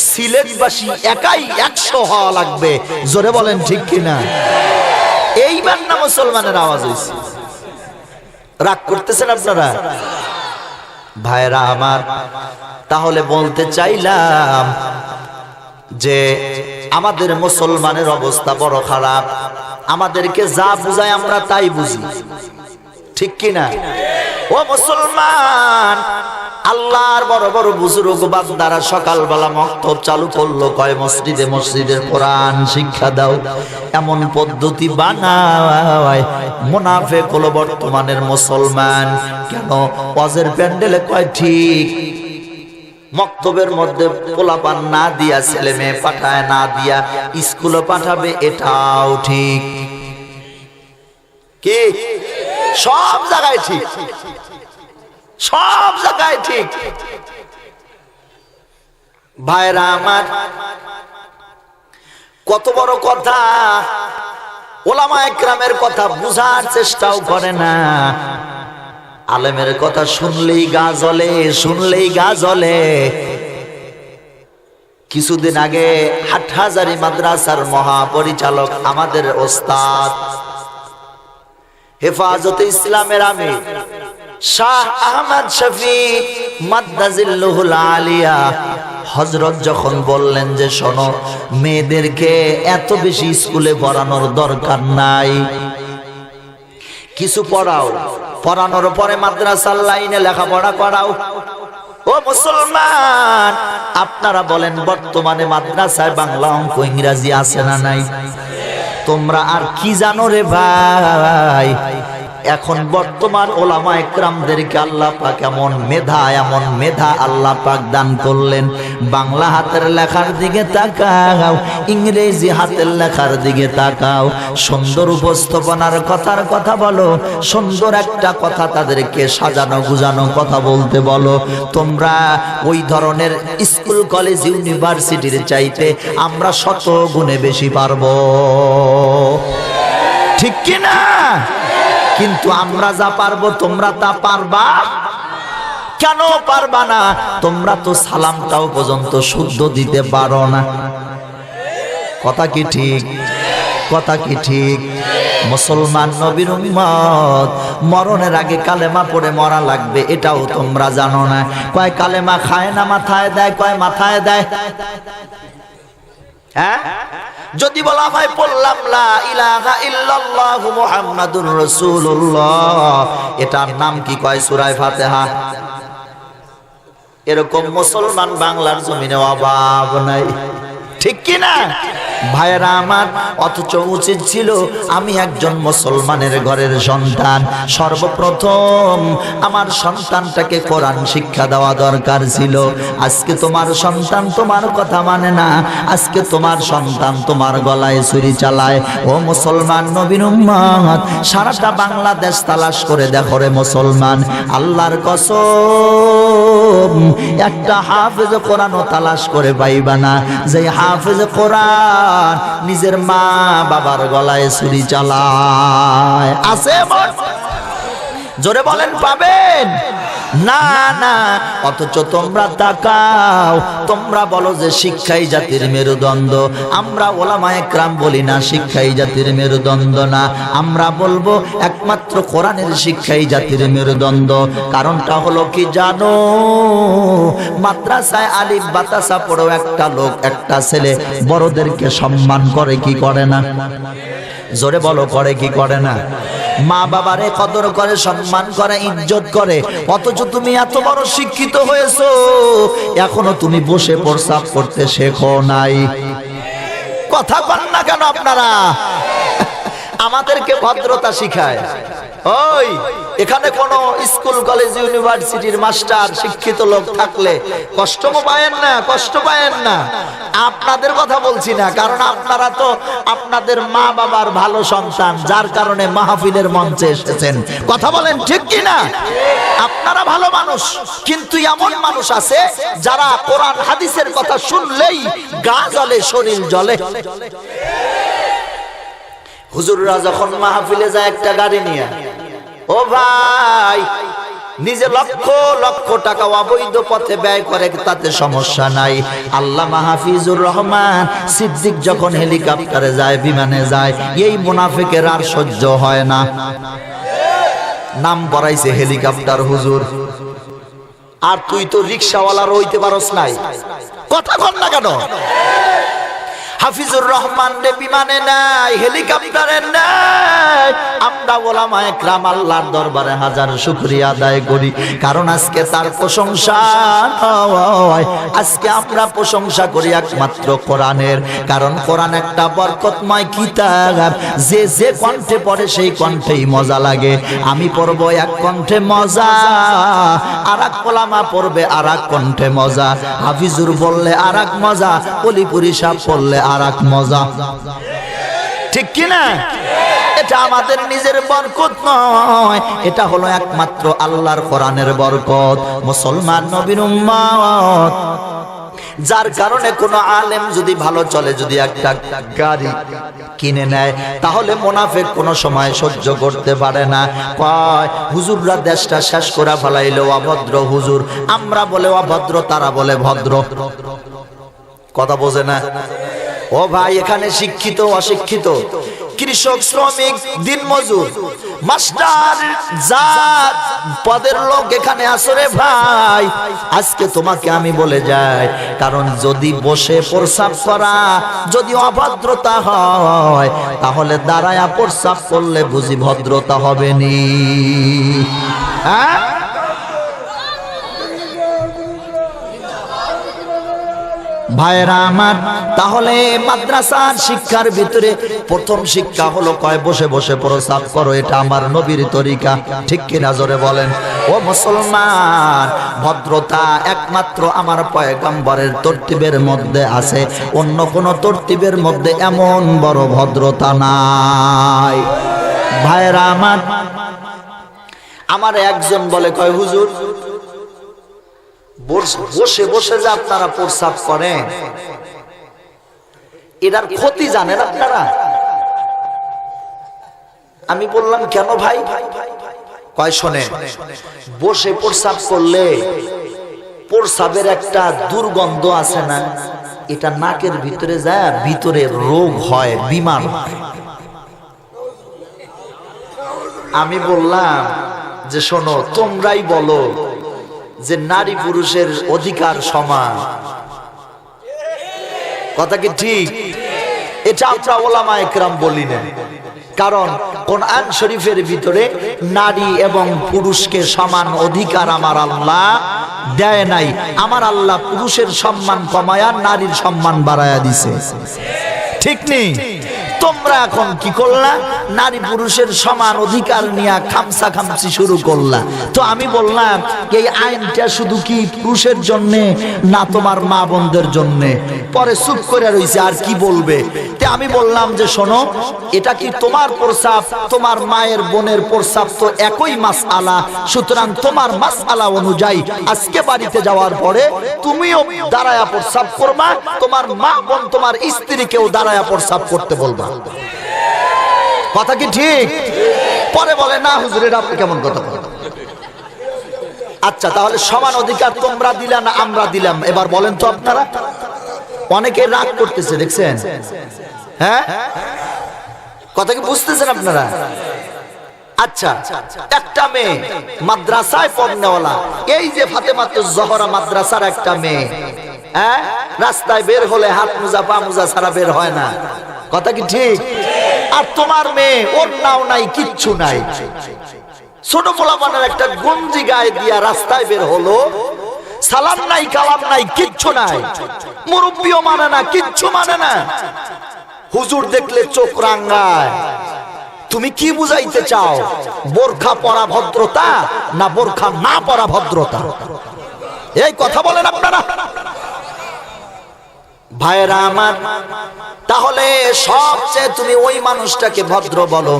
সিলেটবাসী একাই 100 হওয়া লাগবে। জোরে বলেন ঠিক কিনা? এইবার না মুসলমানের আওয়াজ হয়েছে। রাগ করতেছেন আপনারা? ভাইরা আমার, তাহলে বলতে চাইলাম যে আমাদের মুসলমানের অবস্থা বড় খারাপ। আমাদেরকে যা বুঝায় আমরা তাই বুঝি। ঠিক কিনা? ও মুসলমান, আল্লাহর বড় বড় বুজুর্গ বান্দারা সকালবেলা মক্তব চালু করলো, কয় মসজিদে মসজিদের কোরআন শিক্ষা দাও। এমন পদ্ধতি বানায় মুনাফিক হলো বর্তমানের মুসলমান। কেন? ওয়াজের প্যান্ডেলে কয় ঠিক, মক্তবের মধ্যে পোলাপান না দিয়া, ছেলে মেয়ে পাঠায় না দিয়া স্কুলে পাঠাবে, এটাও ঠিক। কি? সব জায়গায় ঠিক, সব জায়গায় ঠিক। ভাইরা আমার, কত বড় কথা! ওলামা একরামের কথা বুঝার চেষ্টাও করে না। আলেমের কথা শুনলেই গা জ্বলে, শুনলেই গা জ্বলে। কিছুদিন আগে হাটহাজারী মাদ্রাসার মহাপরিচালক, আমাদের ওস্তাদ, হেফাজতে ইসলামের আমির শাহ আহমদ শফি মাদ্দাজিল্লুহুল আলিয়া হযরত যখন বললেন যে শোনো, মেয়েদেরকে এত বেশি স্কুলে পড়ানোর দরকার নাই, কিছু পড়াও, পড়ানোর পরে মাদ্রাসার লাইনে লেখাপড়া করাও। ও মুসলমান, আপনারা বলেন বর্তমানে মাদ্রাসায় বাংলা, অঙ্ক, ইংরেজি আছে না নাই? তোমরা আর কি জানো রে ভাই? এখন বর্তমান ওলামা একরামদেরকে আল্লাহ পাক এমন মেধা আল্লাহ পাক দান করলেন। বাংলা হাতের লেখার দিকে তাকাও, ইংরেজি হাতের লেখার দিকে তাকাও, সুন্দর উপস্থাপনার কথা বলো, সুন্দর একটা কথা তাদেরকে সাজানো গুজানো কথা বলতে বলো। তোমরা ওই ধরনের স্কুল কলেজ ইউনিভার্সিটির চাইতে আমরা শত গুণে বেশি পারবো, ঠিক কি না? কিন্তু আমরা যা পারবো তোমরা তা পারবা? কেন পারবা না? তোমরা তো সালামটাও পর্যন্ত শুদ্ধ দিতে পারো না। কথা কি ঠিক? কথা কি ঠিক? মুসলমান নবীর উম্মত, মরণের আগে কালেমা পড়ে মরা লাগবে এটাও তোমরা জানো না। কয় কালেমা খায় না মাথায় দেয়, কয় মাথায় দেয়। হ্যাঁ, যদি বলা হয় পড়লাম লা ইলাহা ইল্লাল্লাহু মুহাম্মাদুর রাসূলুল্লাহ, এটার নাম কি? কয় সূরা ফাতিহা। এরকম মুসলমান বাংলার জমিনে অভাব নাই, ঠিক কি না ভাইরা আমার? অথচ উচিত ছিল আমি একজন মুসলমানের ঘরের সন্তান, সর্বপ্রথম আমার সন্তানটাকে কোরআন শিক্ষা দেওয়া দরকার ছিল। আজকে তোমার সন্তান তোমার কথা মানে না, আজকে তোমার সন্তান তোমার গলায় ছুরি চালায়। ও মুসলমান নবীর উম্মত, সারাটা বাংলাদেশ তালাশ করে দেখো রে মুসলমান, আল্লাহর কসম একটা হাফেজ কোরআনও তালাশ করে পাইবা না যে হাফেজ কোরআন নিজের মা বাবার গলায় ছুরি চালায়। আছে? জোরে বলেন পাবেন? না না। অথচ তোমরা তাকাও, তোমরা বলো যে শিক্ষাই জাতির মেরুদণ্ড। আমরা ওলামায়ে কেরাম বলি না শিক্ষাই জাতির মেরুদণ্ড না, আমরা বলবো একমাত্র কোরআনের শিক্ষাই জাতির মেরুদণ্ড। কারণটা হলো কি জানো? মাদ্রাসায় আলিফ বাতাসা পড়েও একটা লোক, একটা ছেলে বড়দেরকে সম্মান করে কি করে না? জোরে বলো, করে কি করে না? মা বাবারে কদর করে, সম্মান করে, ইজ্জত করে। অথচ তুমি এত বড় শিক্ষিত হয়েছো, এখনো তুমি বসে প্রস্রাব করতে শেখো নাই। কথা বল না কেন আপনারা? আমাদেরকে ভদ্রতা শিখায়। ওই এখানে কোন স্কুল কলেজ ইউনিভার্সিটির মাস্টার শিক্ষিত লোক থাকলে কষ্ট পায়েন না, কষ্ট পায়েন না। আপনাদের কথা বলছি না, কারণ আপনারা তো আপনাদের মা বাবার ভালো সন্তান, যার কারণে মাহফিলের মঞ্চে এসেছেন। কথা বলেন ঠিক কি না? আপনারা ভালো মানুষ, কিন্তু এমন মানুষ আছে যারা কোরআন হাদিসের কথা শুনলেই গা জ্বলে, শরীর জ্বলে। হুজুররা যখন মাহফিলে যায় একটা গাড়ি নিয়ে, ও ভাই নিজে লক্ষ লক্ষ টাকা অবৈধ পথে ব্যয় করে, তাতে সমস্যা নাই। আল্লামা হাফিজুর রহমান সিদ্দিক যখন হেলিকপ্টারে যায়, বিমানে যায়, এই মুনাফিকের আর সহ্য হয় না। নাম পড়াইছে হেলিকপ্টার হুজুর, আর তুই তো রিকশাওয়ালার হইতে পারস নাই। কথা বল না কেন? হাফিজুর রহমান রে বিমানে নাই, হেলিকপ্টারে নাই। আমরা ওলামায়ে কেরাম আল্লাহর দরবারে হাজার শুকরিয়া আদায় করি, কারণ আজকে তার প্রশংসা হয়। আজকে আমরা প্রশংসা করি একমাত্র কোরআনের, কারণ কোরআন একটা বরকতময় কিতাব, যে যে কণ্ঠে পড়ে সেই কণ্ঠেই মজা লাগে। আমি পড়ব এক কণ্ঠে মজা, আর এক ওলামা পড়বে আর এক কণ্ঠে মজা। হাফিজুর বললে আর এক মজা, অলিপুরি সাহেব পড়লে আর এক মজা, ঠিক কিনা? এটা আমাদের নিজের বরকত নয়, এটা হলো একমাত্র আল্লাহর কোরআনের বরকত। মুসলমান নবীর উম্মত, যার কারণে কোন আলেম যদি ভালো চলে, যদি একটা গাড়ি কিনে নেয়, তাহলে মুনাফিক কোন সময় সহ্য করতে পারে না। কয় হুজুররা দেশটা শেষ করে ফেলাইলো, অভদ্র হুজুর। আমরা বলে অভদ্র, তারা বলে ভদ্র। কথা বোঝে না? ও ভাই, এখানে শিক্ষিত অশিক্ষিত, কৃষক, শ্রমিক, দিনমজুর, মাস্টার, জাত পদের লোক এখানে আসরে ভাই। আজকে তোমাকে আমি বলে যাই, কারণ যদি বসে প্রস্রাব করা যদি অভদ্রতা হয়, তাহলে দাঁড়ায়া প্রস্রাব করলে বুঝি ভদ্রতা হবে নি? হ্যাঁ, ভাইরা আমার, তাহলে মাদ্রাসার শিক্ষার ভিতরে প্রথম শিক্ষা হলো কয় বসে বসে প্রস্রাব করো, এটা আমার নবীর তরিকা। ঠিক কিনা জোরে বলেন। ও মুসলমান, ভদ্রতা একমাত্র আমার পয়গম্বরের তরতিবের মধ্যে আছে, অন্য কোন তরতিবের মধ্যে এমন বড় ভদ্রতা নাই। ভাইরা আমার, আমার একজন বলে কয় হুজুর বসে বসে যে আপনারা প্রস্রাব করেন এটার ক্ষতি জানেন আপনারা? আমি বললাম কেন ভাই? কয় শোনেন, বসে প্রস্রাব করলে প্রস্রাবের একটা দুর্গন্ধ আছে না, এটা নাকের ভিতরে যায়, ভিতরে রোগ হয়, বিমার হয়। আমি বললাম যে শোনো, তোমরাই বলো যে নারী পুরুষের অধিকার সমান, কথা কি ঠিক? এটা আমরা ওলামায়ে কেরাম বলি না, কারণ কোরআন শরীফের ভিতরে নারী এবং পুরুষকে সমান অধিকার আমার আল্লাহ দেয় নাই। আমার আল্লাহ পুরুষের সম্মান কমায়া নারীর সম্মান বাড়ায়া দিছে, ঠিক নেই? তোমরা এখন কি করলা? নারী পুরুষের সমান অধিকার নিয়ে খামসা খামসি শুরু করলা। তো আমি বললাম এই আইনটা শুধু কি পুরুষের জন্য না তোমার মা বোনদের জন্য? পরে চুপ করে রইছে, আর কি বলবে। তে আমি বললাম যে শোনো, এটা কি তোমার প্রস্রাব তোমার মায়ের বোনের প্রস্রাব তো একই মাসআলা, সুতরাং তোমার মাসআলা অনুযায়ী আজকে বাড়িতে যাওয়ার পরে তুমিও দাঁড়ায়া প্রস্রাব করবা, তোমার মা বোন তোমার স্ত্রীকেও দাঁড়ায়া প্রস্রাব করতে বলবা। কথা কি ঠিক? পরে বলে না হুজুর এটা আপনি কেমন কথা বলেন? আচ্ছা, তাহলে সমান অধিকার তোমরা দিলা না আমরা দিলাম? এবার বলেন তো আপনারা। অনেকে রাগ করতেছে, দেখছেন? হ্যাঁ, কথা কি বুঝতেছেন আপনারা? আচ্ছা, একটা মেয়ে মাদ্রাসায় পড়নেওয়ালা, এই যে ফাতেমাতুজ জোহরা মাদ্রাসার একটা মেয়ে, হ্যাঁ, রাস্তায় বের হলে হাত মোজা পা মোজা ছাড়া বের হয় না, কথা কি ঠিক? আর তোমার মেয়ে ওর নাও নাই, কিচ্ছু নাই, ছোট পোলাপানের একটা গঞ্জি গায়ে দিয়া রাস্তায় বের হলো, সালাম নাই কালাম নাই, কিচ্ছু নাই, মুরব্বিও মানে না, কিচ্ছু মানে না। হুজুর দেখলে চোখ রাঙ্গায়। তুমি কি বুঝাইতে চাও? বোরখা পরা ভদ্রতা না বোরখা না পরা ভদ্রতা? এই কথা বলেন আপনারা। ভাইরা আমার, তাহলে সবচেয়ে তুমি ওই মানুষটাকে ভদ্র বলো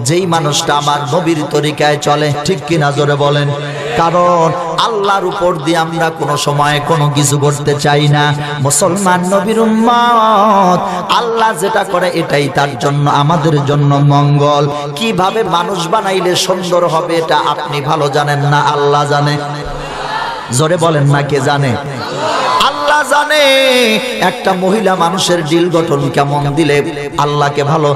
যেই মানুষটা আমার নবীর তরিকায় চলে, ঠিক কিনা জোরে বলেন। কারণ আল্লাহর উপর দিয়ে আমরা কোনো সময় কোনো কিছু করতে চাই না। মুসলমান নবীর উম্মত, আল্লাহ যেটা করে এটাই তার জন্য আমাদের জন্য মঙ্গল। কিভাবে মানুষ বানাইলে সুন্দর হবে এটা আপনি ভালো জানেন না, আল্লাহ জানে। জোরে বলেন না, কে জানে? আল্লাহ জানে। একটা মহিলা মানুষের দিল গঠন কেমন দিলে আল্লাহকে ভালো,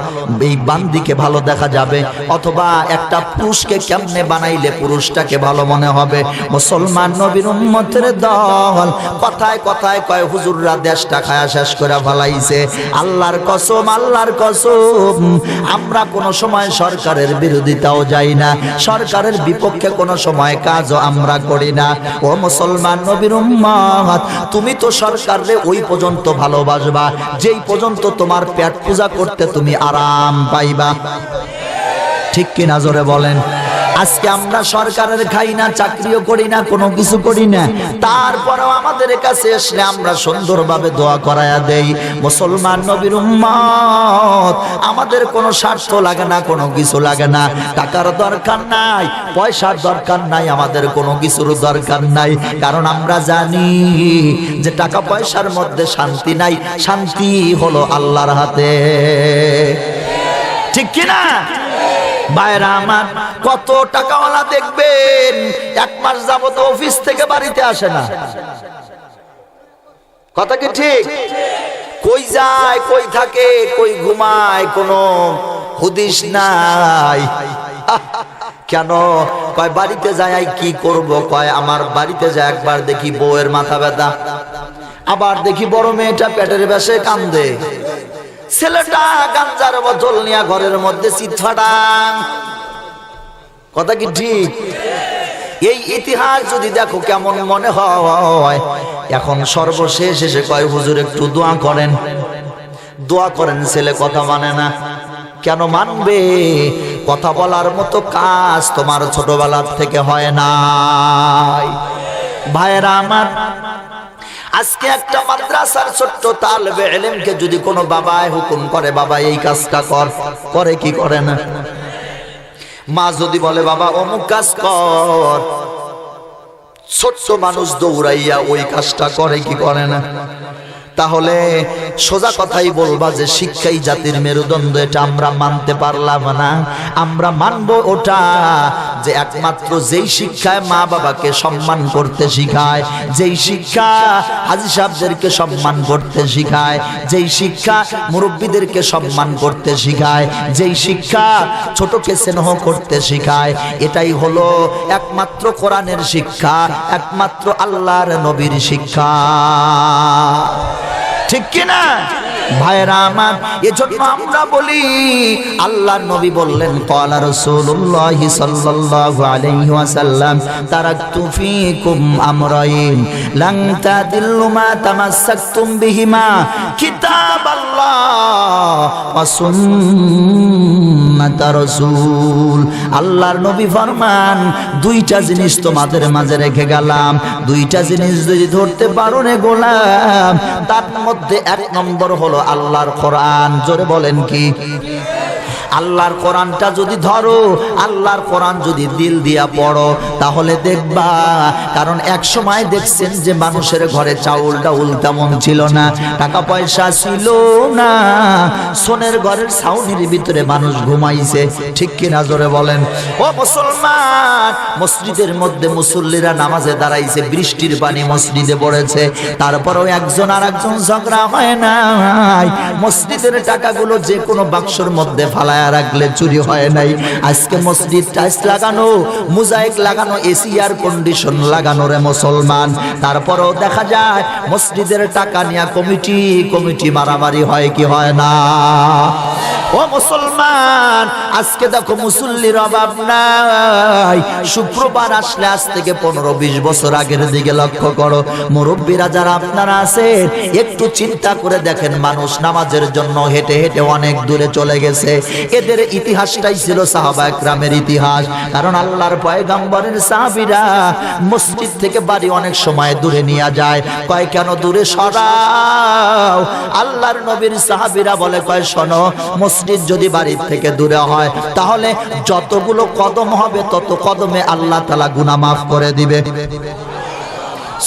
এই বান্দিকে ভালো দেখা যাবে, অথবা একটা পুরুষকে কেমনে বানাইলে পুরুষটাকে ভালো মনে হবে। মুসলমান নবীর উম্মতের দল কথায় কথায় কয় হুজুররা দেশটা খায়া শেষ করে ফেলাইছে। আল্লাহর কসম, আল্লাহর কসম, আমরা কোনো সময় সরকারের বিরোধিতাও যাই না, সরকারের বিপক্ষে কোনো সময় কাজও আমরা করি না। ও মুসলমান নবীর উম্মত, তুমি তো সরকারে ওই পর্যন্ত ভালোবাসবা যেই পর্যন্ত তোমার পেট পূজা করতে তুমি আরাম পাইবা, ঠিক কিনা জোরে বলেন। আজকে আমরা সরকারের খাই না, চাকরিও করি না, কোনো কিছু করি না, তারপরেও আমাদের কাছে আসলে আমরা সুন্দরভাবে দোয়া করায়া দেই। মুসলমান নবীর উম্মত, আমাদের কোনো স্বার্থ লাগে না, কোনো কিছু লাগে না, টাকার দরকার নাই, পয়সার দরকার নাই, আমাদের কোনো কিছুর দরকার নাই। কারণ আমরা জানি যে টাকা পয়সার মধ্যে শান্তি নাই, শান্তি হলো আল্লাহর হাতে, ঠিক কিনা? ভাইরা আমার, কত টাকাওয়ালা দেখবেন এক মাস যাবত অফিস থেকে বাড়িতে আসে না, কথা কি ঠিক? কই যায়, কই থাকে, কই ঘুমায়, কোনো হুদিস নাই। কেন? কয় বাড়িতে যায় কি করব, কয় আমার বাড়িতে যায় একবার দেখি বউয়ের মাথা ব্যথা, আবার দেখি বড় মেয়েটা পেটের বেশে কান্দে, ছেলেটা গাঞ্জার বোতল নিয়ে ঘরের মধ্যে চিৎফাটাং, কথা কি ঠিক? এই ইতিহাস যদি দেখো কেমন মনে হয়। এখন সর্বশেষ এসে কয় হুজুর একটু দোয়া করেন, দোয়া করেন। ছেলে কথা মানে না। কেন মানবে? কথা বলার মতো কাজ তোমার ছোটবেলার থেকে হয় নাই। ভাইরা আমার, আজকে একটা মাদ্রাসার ছোট্ট তালেবে ইলমকে যদি কোনো বাবায় হুকুম করে, বাবা এই কাজটা কর, করে কি করে না? মা যদি বলে বাবা অমুক কাজ কর, ছোট্ট মানুষ দৌড়াইয়া ওই কাজটা করে কি করে না? তাহলে সোজা কথাই বলবা যে শিক্ষাই জাতির মেরুদণ্ড, এটা আমরা মানতে পারলাম না। আমরা মানবো ওটা যে একমাত্র যেই শিক্ষায় মা বাবাকে সম্মান করতে শিখায়, যেই শিক্ষা হাজী সাহেবদেরকে সম্মান করতে শিখায়, যেই শিক্ষা মুরব্বীদেরকে সম্মান করতে শিখায়, যেই শিক্ষা ছোটকে স্নেহ করতে শিখায়, এটাই হলো একমাত্র কোরআনের শিক্ষা, একমাত্র আল্লাহর নবীর শিক্ষা। ঠিক কিনা ভাইরা আমার? এজন্য আমরা বলি, আল্লাহর নবী বললেন ক্বালা রাসূলুল্লাহ সাল্লাল্লাহু আলাইহি ওয়াসাল্লাম তারাকতু ফীকুম আমরাইন লান তাদিল্লু মা তামাসসাকতুম বিহিমা কিতাবাল্লাহ ওয়া সুন্নাত রাসূল। আল্লাহর নবী ফরমান, দুইটা জিনিস তোমাদের মাঝে রেখে গেলাম, দুইটা জিনিস যদি ধরতে পারো রে গোলাম, তার মধ্যে এক নম্বর হলো আল্লাহর কোরআন। জোরে বলেন কি? আল্লাহর কোরআনটা যদি ধরো, আল্লাহর কোরআন যদি দিল দিয়া পড়ো, তাহলে দেখবা, কারণ এক সময় দেখছেন যে মানুষের ঘরে চাউল ডাউল তেমন ছিল না, টাকা পয়সা ছিল না, সোনের ঘরের ছাউনির ভিতরে মানুষ ঘুমাইছে। ঠিক কিনা জোরে বলেন? ও মুসলমান, মসজিদের মধ্যে মুসল্লিরা নামাজে দাঁড়াইছে, বৃষ্টির পানি মসজিদে পড়েছে, তারপরেও একজন আর একজন ঝগড়া হয় নাই। মসজিদের টাকাগুলো যে কোনো বাক্সর মধ্যে ফালায় রাখলে চুরি হয় নাই। আজকে মসজিদ টাইলস লাগানো, মোজাইক লাগানো, এসি এয়ার কন্ডিশন লাগানো রে মুসলমান, তারপরেও দেখা যায় মসজিদের টাকা নিয়ে কমিটি মারামারি হয় কি হয় না? ও মুসলমান, আজকে দেখো মুসল্লির অভাব নাই। শুক্রবার আসলে আজ থেকে 15-20 বছর আগের দিকে লক্ষ্য করো, মুরব্বীরা যারা আপনারা আছেন, একটু চিন্তা করে দেখেন, মানুষ নামাজের জন্য হেঁটে হেঁটে অনেক দূরে চলে গেছে। এদের ইতিহাসটাই ছিল সাহাবা একরামের ইতিহাস, কারণ আল্লাহর পয়গম্বরের সাহাবীরা মসজিদ থেকে বাড়ি অনেক সময় দূরে নিয়ে যায়। কয় কেন দূরে সরাও? আল্লাহর নবীর সাহাবীরা বলে, কয় শোনো, মসজিদ যদি বাড়ির থেকে দূরে হয়, তাহলে যতগুলো কদম হবে তত কদমে আল্লাহ তাআলা গুনাহ মাফ করে দিবে।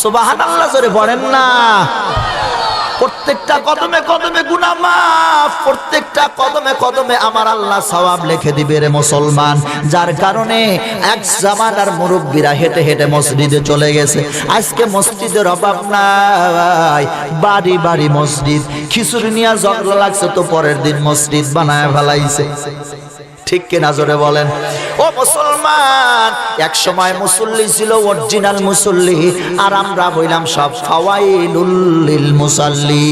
সুবহানাল্লাহ, জোরে বলেন না? প্রত্যেকটা কদমে কদমে গুনাহ মাফ, প্রত্যেকটা কদমে কদমে আমার আল্লাহ সওয়াব লিখে দিবে রে মুসলমান। যার কারণে এক জামানার মুরব্বীরা হেঁটে হেঁটে মসজিদে চলে গেছে। আজকে মসজিদের অভাব নাই, বাড়ি বাড়ি মসজিদ। খিচুড়ি নিয়ে ঝগড়া লাগছে তো পরের দিন মসজিদ বানায় ফেলাইছে। ঠিক কিনা জোরে বলেন? ও মুসলমান, এক সময় মুসল্লি ছিল অরিজিনাল মুসল্লি, আর আমরা হইলাম সব ফাওয়াইলুল লিল মুসাল্লি।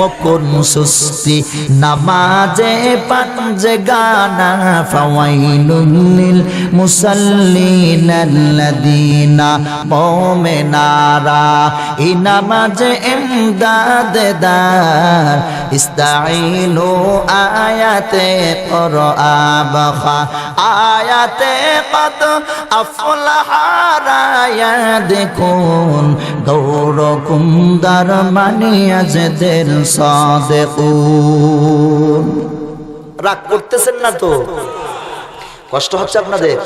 মকুন সুস্তি নামাজে পাঞ্জে গানা ফাওয়াইলুল লিল মুসাল্লিন আল্লাযীনা মুমিনারা ই নামাজে ইমদাদার ইস্তাঈনু আয়াতে করআবাখা আয়াতে কদ আফলাহারা দেখুন দৌরকুম দারমানিয়া জেদের সাদেকুন। রাগ করতেছেন না তো? কষ্ট হচ্ছে আপনাদের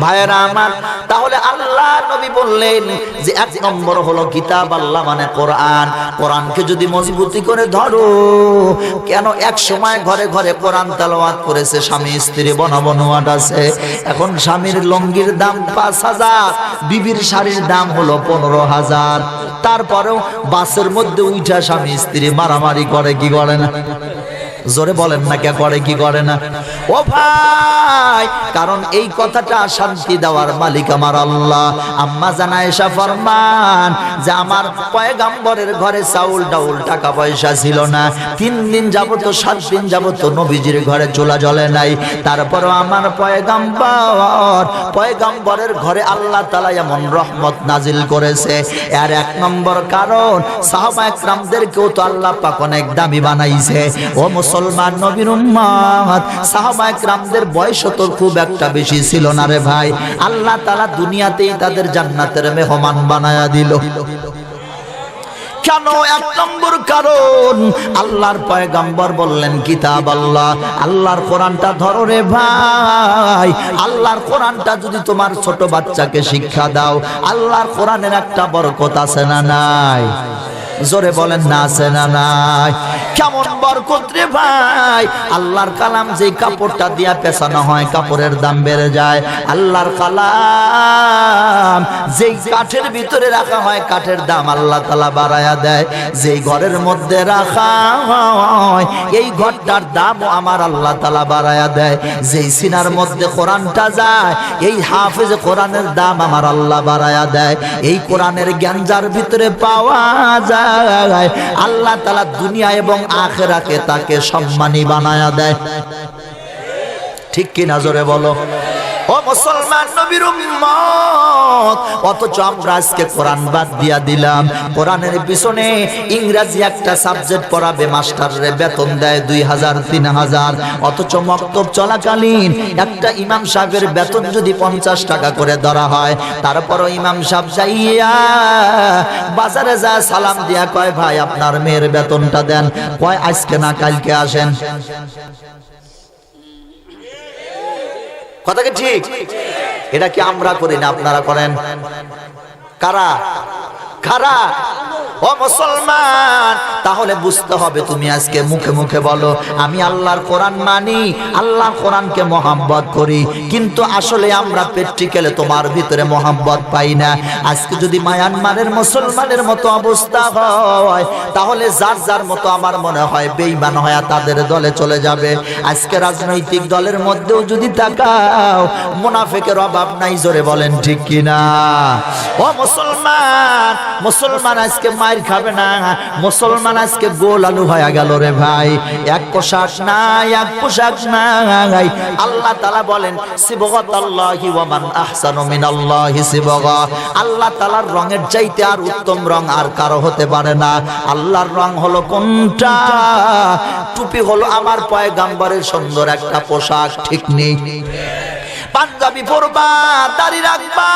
ভাইয়েরা আমার? তাহলে আল্লাহ নবী বললেন যে এক নম্বর হলো কিতাব আল্লাহ মানে কোরআন। কোরআনকে যদি মজবুতি করে ধরো, কেন এক সময় ঘরে ঘরে কোরআন তেলাওয়াত করেছে, স্বামী স্ত্রী বনাবনোয়াট আছে। এখন স্বামীর লঙ্গির দাম 5000, বিবির শাড়ির দাম হলো 15000। তারপরেও বাসের মধ্যে উঠা স্বামী স্ত্রী মারামারি করে কি করে না? জোরে বলেন না, কে করে কি করে না? ও ও ভাই, কারণ এই কথাটা শান্তি দেওয়ার মালিক আমার আল্লাহ। আম্মা জান আয়েশা ফরমান যে আমার পয়গম্বরের ঘরে চাউল ডাউল টাকা পয়সা ছিল না, 3 দিন যাবত 7 দিন যাবত নবীজির ঘরে চুলা জ্বলে নাই। তারপরও আমার পয়গম্বরের ঘরে আল্লাহ তাআলা এমন রহমত নাজিল করেছে। এর 1 নম্বর কারণ সাহাবায়ে কেরামদেরকেও তো আল্লাহ পাক অনেক দামি বানাইছে। ও মুসলমান নবীর উম্মত, সাহাবায়ে কেরামদের বয়স তো খুব একটা বেশি ছিল না রে ভাই। আল্লাহ তাআলা দুনিয়াতেই তাদের জান্নাতের মেহমান বানায়া দিল। কেন? 1 নম্বর কারণ আল্লাহর পয়গম্বর বললেন কিতাব আল্লাহ, আল্লাহর কোরআনটা ধরো রে ভাই। আল্লাহর কোরআনটা যদি তোমার ছোট বাচ্চাকে শিক্ষা দাও, আল্লাহর কোরআনের একটা বরকত আছে না নাই? জোরে বলেন না আছে না নাই? কেমন বরকত রে ভাই! আল্লাহর কালাম যেই কাপড়টা দিয়া পেছানো হয় কাপড়ের দাম বেড়ে যায়। আল্লাহর কালাম যেই কাঠের ভিতরে রাখা হয় কাঠের দাম আল্লাহ তাআলা বাড়ায়া দেয়। যেই ঘরের মধ্যে রাখা হয় এই ঘরটার দামও আমার আল্লাহ তাআলা বাড়ায়া দেয়। যেই সিনার মধ্যে কোরআনটা যায় এই হাফেজ কোরআনের দাম আমার আল্লাহ বাড়ায়া দেয়। এই কোরআনের জ্ঞান যার ভিতরে পাওয়া যায় আল্লাহ তাআলা দুনিয়া এবং আখিরাতে তাকে সম্মানী বানায়া দেয়। ঠিক কি না? জোরে বলো। ও মুসলমান নবীর উম্মত, অথচ আমরা আজকে কোরআন বাদ দিয়া দিলাম। কোরআনের পিছনে ইংরেজি একটা সাবজেক্ট পড়াবে, মাস্টারের বেতন দেয় 2000 3000, অথচ মক্তব চলাকালীন একটা ইমাম সাহেবের বেতন যদি 50 টাকা করে ধরা হয়, তারপরও ইমাম সাহেব যাইয়া বাজারে যা সালাম দিয়া কয় ভাই আপনার মেয়ের বেতনটা দেন। কয় আজকে না কালকে আসেন। কথা কি ঠিক? এটা কি আমরা করি না আপনারা করেন? কারা কারা? ও মুসলমান, তাহলে বুঝতে হবে তুমি আজকে মুখে মুখে বলো আমি আল্লাহর কোরআন মানি, আল্লাহর কোরআনকে মহব্বত করি, কিন্তু আসলে আমরা প্র্যাকটিক্যালে তোমার ভিতরে মহব্বত পাই না। আজকে যদি মায়ানমারের মুসলমানের মতো অবস্থা হয় তাহলে যার যার মতো আমার মনে হয় বেঈমান হয়ে তাদের দলে চলে যাবে। আজকে রাজনৈতিক দলের মধ্যেও যদি তাকাও মুনাফিকের অভাব নাই। জোরে বলেন ঠিক কিনা? ও মুসলমান, মুসলমান আজকে মাইর খাবে না, মুসলমান আজকে গোল আলু হয়ে গেল রে ভাই। এক পোশাক নাই, এক পোশাক নাই। আল্লাহ তাআলা বলেন সিবগাতাল্লাহি ওয়া মান আহসানু মিনাল্লাহি সিবগা। আল্লাহ তাআলার রঙের চাইতে আর উত্তম রং আর কারো হতে পারে না। আল্লাহর রং হলো কোনটা? টুপি হলো আমার পয়গম্বরের সুন্দর একটা পোশাক, ঠিক নেই? পাঞ্জাবি পরবা, দাড়ি রাখবা,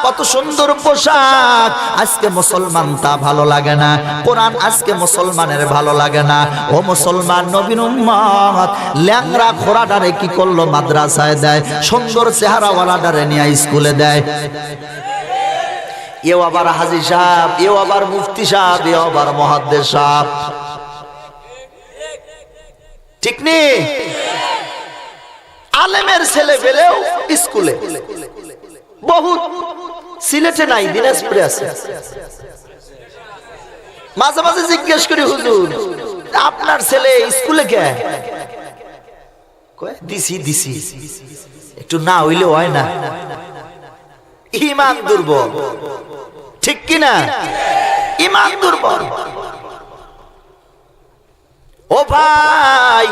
কত সুন্দর পোশাক। আজকে মুসলমান তা ভালো লাগে না। কোরআন আজকে মুসলমানের ভালো লাগে না। ও মুসলমান নবীর উম্মত, ল্যাংড়া খোরাডারে কি করলো? মাদ্রাসায় দেয়। সুন্দর চেহারাওয়ালাডারে নিয়ে স্কুলে দেয়। এও আবার হাজী সাহেব, এও আবার মুফতি সাহেব, এও আবার মুহাদ্দিস সাহেব, ঠিক নেই? আলেমের ছেলে পেলেও স্কুলে বহুত। সিলেটে নাই, দিনাজপুরে আছে। মাঝে মাঝে জিজ্ঞেস করি হুজুর আপনার ছেলে স্কুলে কে? দিছি দিছি, একটু না হইলে হয় না। ঈমান দুর্বল, ঠিক কিনা? ঈমান দুর্বল। ও ভাই,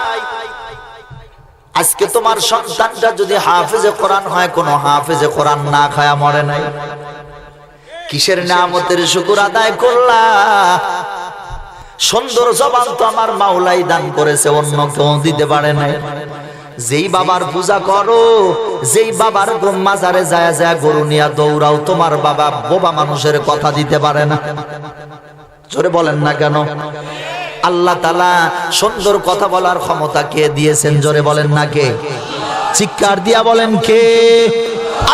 আজকে তোমার সন্তানটা যদি হাফেজে কোরআন হয়, কোন হাফেজে কোরআন না খায়া মরে নাই। কিসের নিয়ামতের শুকর আদায় করলা? সুন্দর জবান তো আমার মাওলাই দান করেছে, অন্য কেউ দিতে পারে নাই। যেই বাবার পূজা করো, যেই বাবার মাজারে যায় যায় গরু নিয়া দৌড়াও, তোমার বাবা বোবা মানুষের কথা দিতে পারে না। জোরে বলেন না কেন? আল্লাহ তাআলা সুন্দর কথা বলার ক্ষমতা কে দিয়েছেন? জোরে বলেন না কে? চিৎকার দিয়া বলেন কে?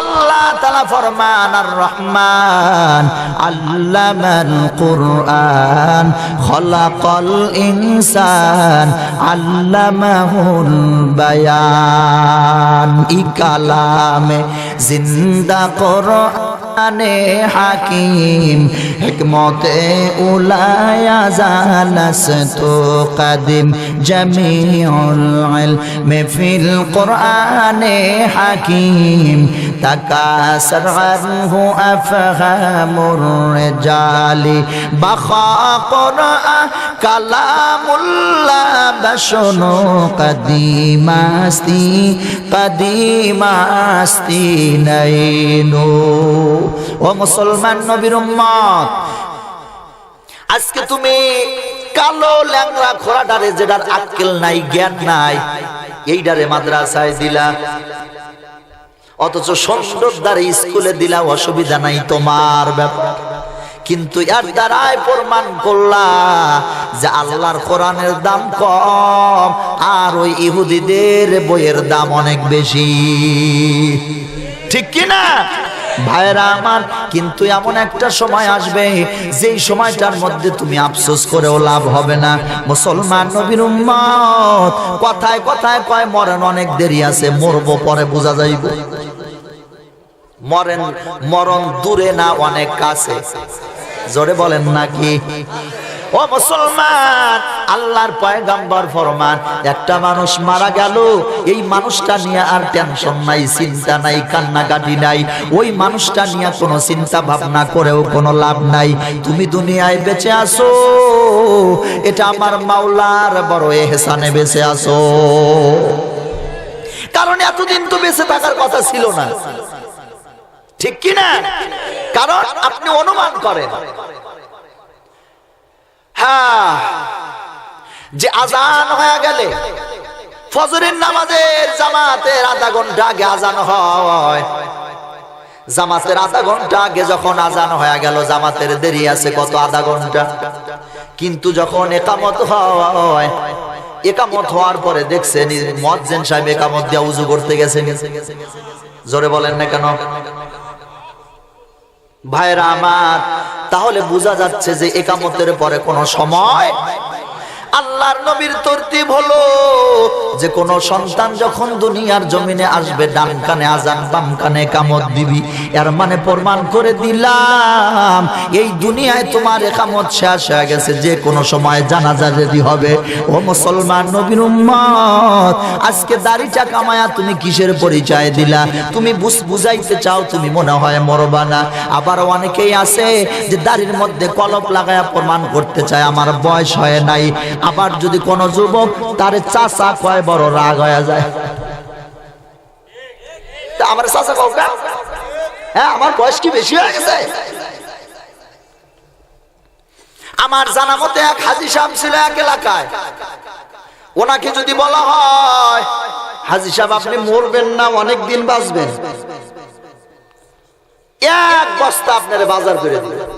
আল্লাহ তাআলা ফরমান আর রহমান আল্লামাল কুরআন খলাকাল ইনসান আল্লামাহুল বায়ান। ই কালামে জিন্দা কোরআন আনে হাকিম হিকমতে উলায়া জালাস তো কাদিম জামিউল ইলমি ফিল কুরআনে হাকিম তাকাসার আনহু আফহামুর রিজালি বাখা কুরআন কালামুল্লাহ বাশনু কাদিমাস্তি কাদিমাস্তি নাইনো। ও মুসলমান নবীর উম্মত, আজকে তুমি কালো ল্যাংড়া খোরাটারে যেটার আক্কেল নাই জ্ঞান নাই এইটারে মাদ্রাসায় দিলা, অথচ সুন্দর দ্বারে স্কুলে দিলা, অসুবিধা নাই তোমার ব্যাপার। কিন্তু এর দ্বারাই প্রমাণ করলা যে আল্লাহর কোরআনের দাম কম আর ওই ইহুদিদের বইয়ের দাম অনেক বেশি, ঠিক কি না ভাইরা আমার? কিন্তু এমন একটা সময় আসবে যেই সময়টার মধ্যে তুমি আফসোস করেও লাভ হবে না। মুসলমান নবীর উম্মত, কথায় কথায় কয় মরণ অনেক দেরি আছে, মরবো পরে বোঝা যাইবে। মরণ দূরে না অনেক কাছে, জোরে বলেন নাকি? ও মুসলমান, আল্লাহর পয়গম্বর ফরমান একটা মানুষ মারা গেল, এই মানুষটা নিয়ে আর টেনশন নাই, চিন্তা নাই, কান্নাকাটি নাই, ওই মানুষটা নিয়ে কোনো চিন্তা ভাবনা করেও কোনো লাভ নাই। তুমি দুনিয়ায় বেঁচে আছো, এটা আমার মাওলার বড় ইহসানে বেঁচে আছো, কারণ এতদিন তো বেঁচে থাকার কথা ছিল না, ঠিক কি না? কারণ আপনি অনুমান করেন হ্যাঁ যে আজান হয়ে গেলে ফজরের নামাজের জামাতের আধা ঘন্টা আগে আজান হয়, জামাতের আধা ঘন্টা আগে যখন আজান হয়ে গেল, জামাতের দেরি আছে কত আধা ঘন্টা, কিন্তু যখন একামত হয়, একামত হওয়ার পরে দেখছেন মুয়াজ্জিন সাহেব একামত দিয়ে উযু করতে গেছেন, জোরে বলেন না কেন ভাইরা আমার? তাহলে বোঝা যাচ্ছে যে একামতের পরে কোনো সময় আল্লাহর নবীর তরতিব হলো যে কোন সন্তান যখন দুনিয়ার জমিনে আসবে, ডান কানে আজান বাম কানে একামত দিবি। এর মানে প্রমাণ করে দিলাম এই দুনিয়ায় তোমার একামত শেষ হয়ে গেছে, যে কোনো সময় জানাজা রেডি হবে। ও মুসলমান নবীর উম্মত, আজকে দাড়িটা কামায়া তুমি কিসের পরিচয় দিলা? তুমি বুঝাইতে চাও তুমি মনে হয় মরবা না। আবার অনেকেই আছে যে দাড়ির মধ্যে কলপ লাগায়া প্রমাণ করতে চায় আমার বয়স হয় নাই। আবার যদি কোন যুবক তার চাচা কয়, বড় রাগ হয়ে যায়, আমার চাচা কাউকে হ্যাঁ আমার বয়স কি বেশি হয়ে গেছে? আমার জানা মতে এক হাজী সাহেব ছিল এক এলাকায়, ওনাকে যদি বলা হয় হাজী সাহেব আপনি মরবেন না, অনেক দিন বাঁচবেন, এক বস্তা আপনার বাজার করে দিবেন।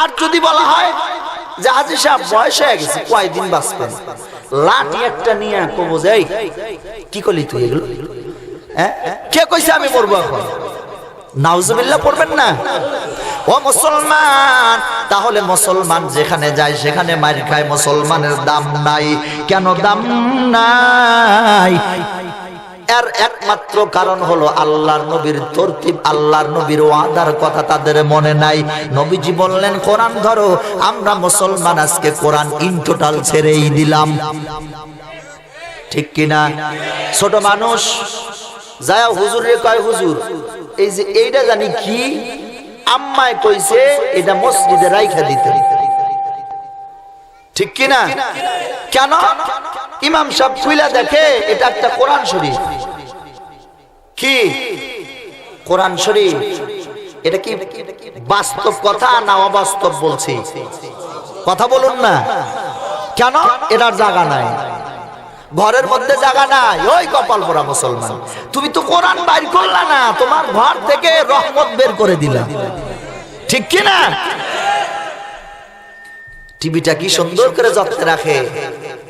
আর যদি বলা হয় যে হাজী সাহেব বয়স হয়ে গেছে, কয়দিন বাঁচবেন, লাঠি একটা নিয়ে কবো যাই কি করলি তুই এগুলো, কে কইছে আমি মরবো এখন? নাউজুবিল্লাহ পড়বেন না। ও মুসলমান, তাহলে মুসলমান যেখানে যায় সেখানে মার খায়, মুসলমানের দাম নাই। কেন দাম নাই? এর একমাত্র কারণ হলো আল্লাহর নবীর তরতিব, আল্লাহর নবীর ওয়াদার কথা তাদের মনে নাই। নবীজি বললেন কোরআন ধরো, আমরা মুসলমান আজকে কোরআন ইন টোটাল ছেড়েই দিলাম, ঠিক কিনা? ছোট মানুষ যায় হুজুরে কয়, হুজুর এই যে এইটা জানি কি, আম্মায় কইছে এটা মসজিদে রাইখা দিতে, ঠিক কিনা? কেন? ইমাম সাহেব খুইলা দেখে এটা একটা কোরআন শরীফ। কি কোরআন শরীফ? এটা কি বাস্তব কথা না অবাস্তব বলছি? কথা বলুন না। কেন? এটার জায়গা নাই, ঘরের মধ্যে জায়গা নাই। ওই কপাল পোড়া মুসলমান, তুমি তো কোরআন বাইর করলা না, তোমার ঘর থেকে রহমত বের করে দিলা, ঠিক কিনা? টিভিটা কি সুন্দর করে যত্নে রাখে,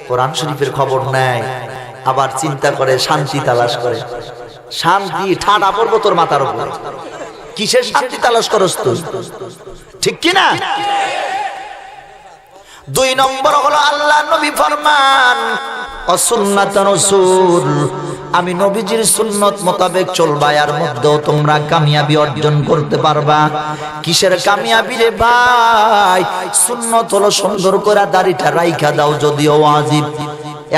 কোরআন শরীফের খবর নেয়, আবার চিন্তা করে, শান্তি তালাশ করে। শান্তি ঠাডা পড়বো তোর মাথার উপর, কিসের শান্তি তালাশ করস তুই, ঠিক কিনা? দুই নম্বর হলো আল্লাহ নবী ফরমান, সুন্নাত রাসূল আমি নবীজির সুন্নত মোতাবেক চলবা, এর মধ্যেও তোমরা কামিয়াবি অর্জন করতে পারবা। কিসের কামিয়াবি রে ভাই? সুন্নত হলো সুন্দর করে দাড়িটা রাইখা দাও, যদিও ওয়াজিব।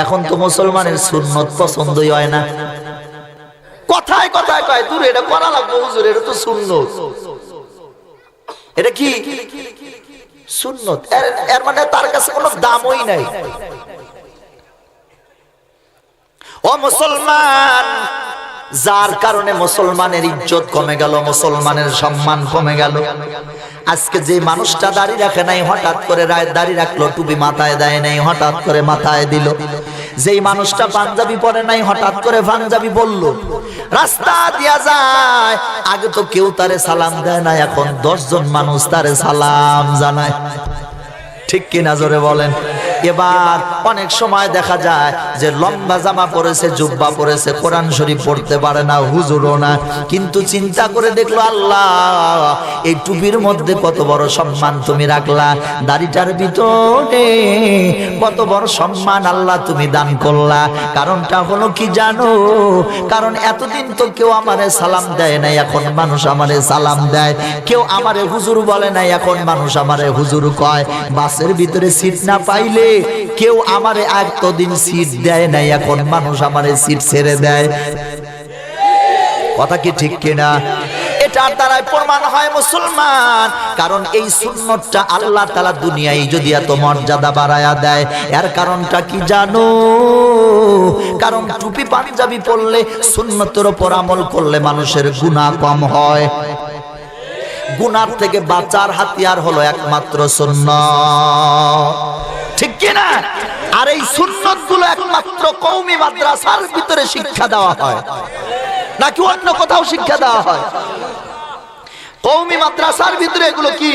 এখন তো মুসলমানের সুন্নত পছন্দই হয় না, কথায় কথায় কয় দূর এটা করা লাগবে হুজুর, এটা তো সুন্নত। এটা কি সুন্নত? এর মানে তার কাছে কোনো দামই নাই। ও মুসলমান, যার কারণে মুসলমানের ইজ্জত কমে গেল, মুসলমানের সম্মান কমে গেল। আজকে যে মানুষটা দাড়ি রাখে নাই, হঠাৎ করে দাড়ি রাখলো, টুপি মাথায় দেয় নাই, হঠাৎ করে মাথায় দিল। যেই মানুষটা পাঞ্জাবি পরে নাই, হঠাৎ করে পাঞ্জাবি বললো। রাস্তা দিয়া যায়, আগে তো কেউ তারে সালাম দেয় না, এখন 10 জন মানুষ তারে সালাম জানায়। ঠিক কিনা জোরে বলেন? এবার অনেক সময় দেখা যায় যে লম্বা জামা পরেছে, জুব্বা পরেছে, কোরআন শরীফ পড়তে পারে না, হুজুরও না, কিন্তু চিন্তা করে দেখলো আল্লাহ এই টুপির মধ্যে কত বড় সম্মান তুমি রাখলা, দাড়িটার ভিতরে কত বড় সম্মান আল্লাহ তুমি দান করলা। কারণটা হলো কি জানো? কারণ এতদিন তো কেউ আমারে সালাম দেয় নাই, এখন মানুষ আমারে সালাম দেয়। কেউ আমারে হুজুর বলে নাই, এখন মানুষ আমারে হুজুর কয়। বাসের ভিতরে সিট না পাইলে কেউ আমারে এতদিন সিট দেয় নাই, এখন মানুষ আমারে সিট ছেড়ে দেয়। কথা কি ঠিক কিনা? এটার দ্বারা প্রমাণ হয় মুসলমান। কারণ এই সুন্নতটা আল্লাহ তাআলা দুনিয়ায় যদি এত মর্যাদা বাড়ায়া দেয়, এর কারণটা কি জানো? কারণ টুপি পাঞ্জাবি পরলে, সুন্নতের উপর আমল করলে মানুষের গুনাহ কম হয়। গুনার থেকে বাঁচার হাতিয়ার হলো একমাত্র সুন্নাত, ঠিক কিনা? আর এই সুন্নাত গুলো একমাত্র কওমি মাদ্রাসার ভিতরে শিক্ষা দেওয়া হয়, নাকি অন্য কোথাও শিক্ষা দেওয়া হয়? কওমি মাদ্রাসার ভিতরে এগুলো কি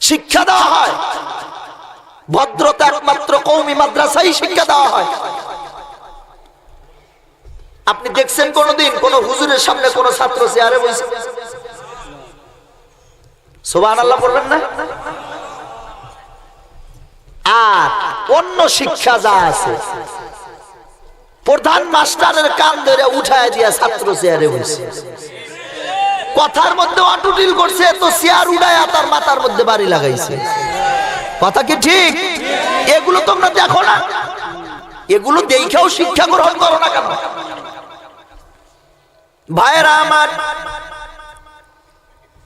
শিক্ষা দেওয়া হয়? ভদ্রতা একমাত্র কওমি মাদ্রাসায় শিক্ষা দেওয়া হয়। আপনি দেখছেন কোনদিন কোন হুজুরের সামনে কোন ছাত্র চেয়ারে বসে? সুবহানাল্লাহ পড়বেন না? আর অন্য শিক্ষা যা আছে, প্রধান মাস্টারের কান ধরে উঠায় দিয়া ছাত্র চেয়ারে বসে, কথার মধ্যে অটুটিল করছে, তো চেয়ার উড়ায় তার মাথার মধ্যে বাড়ি লাগাইছে। কথা কি ঠিক? এগুলো তোমরা দেখো না? এগুলো দেখেও শিক্ষা গ্রহণ করো না কেন? ভাইরা আমার,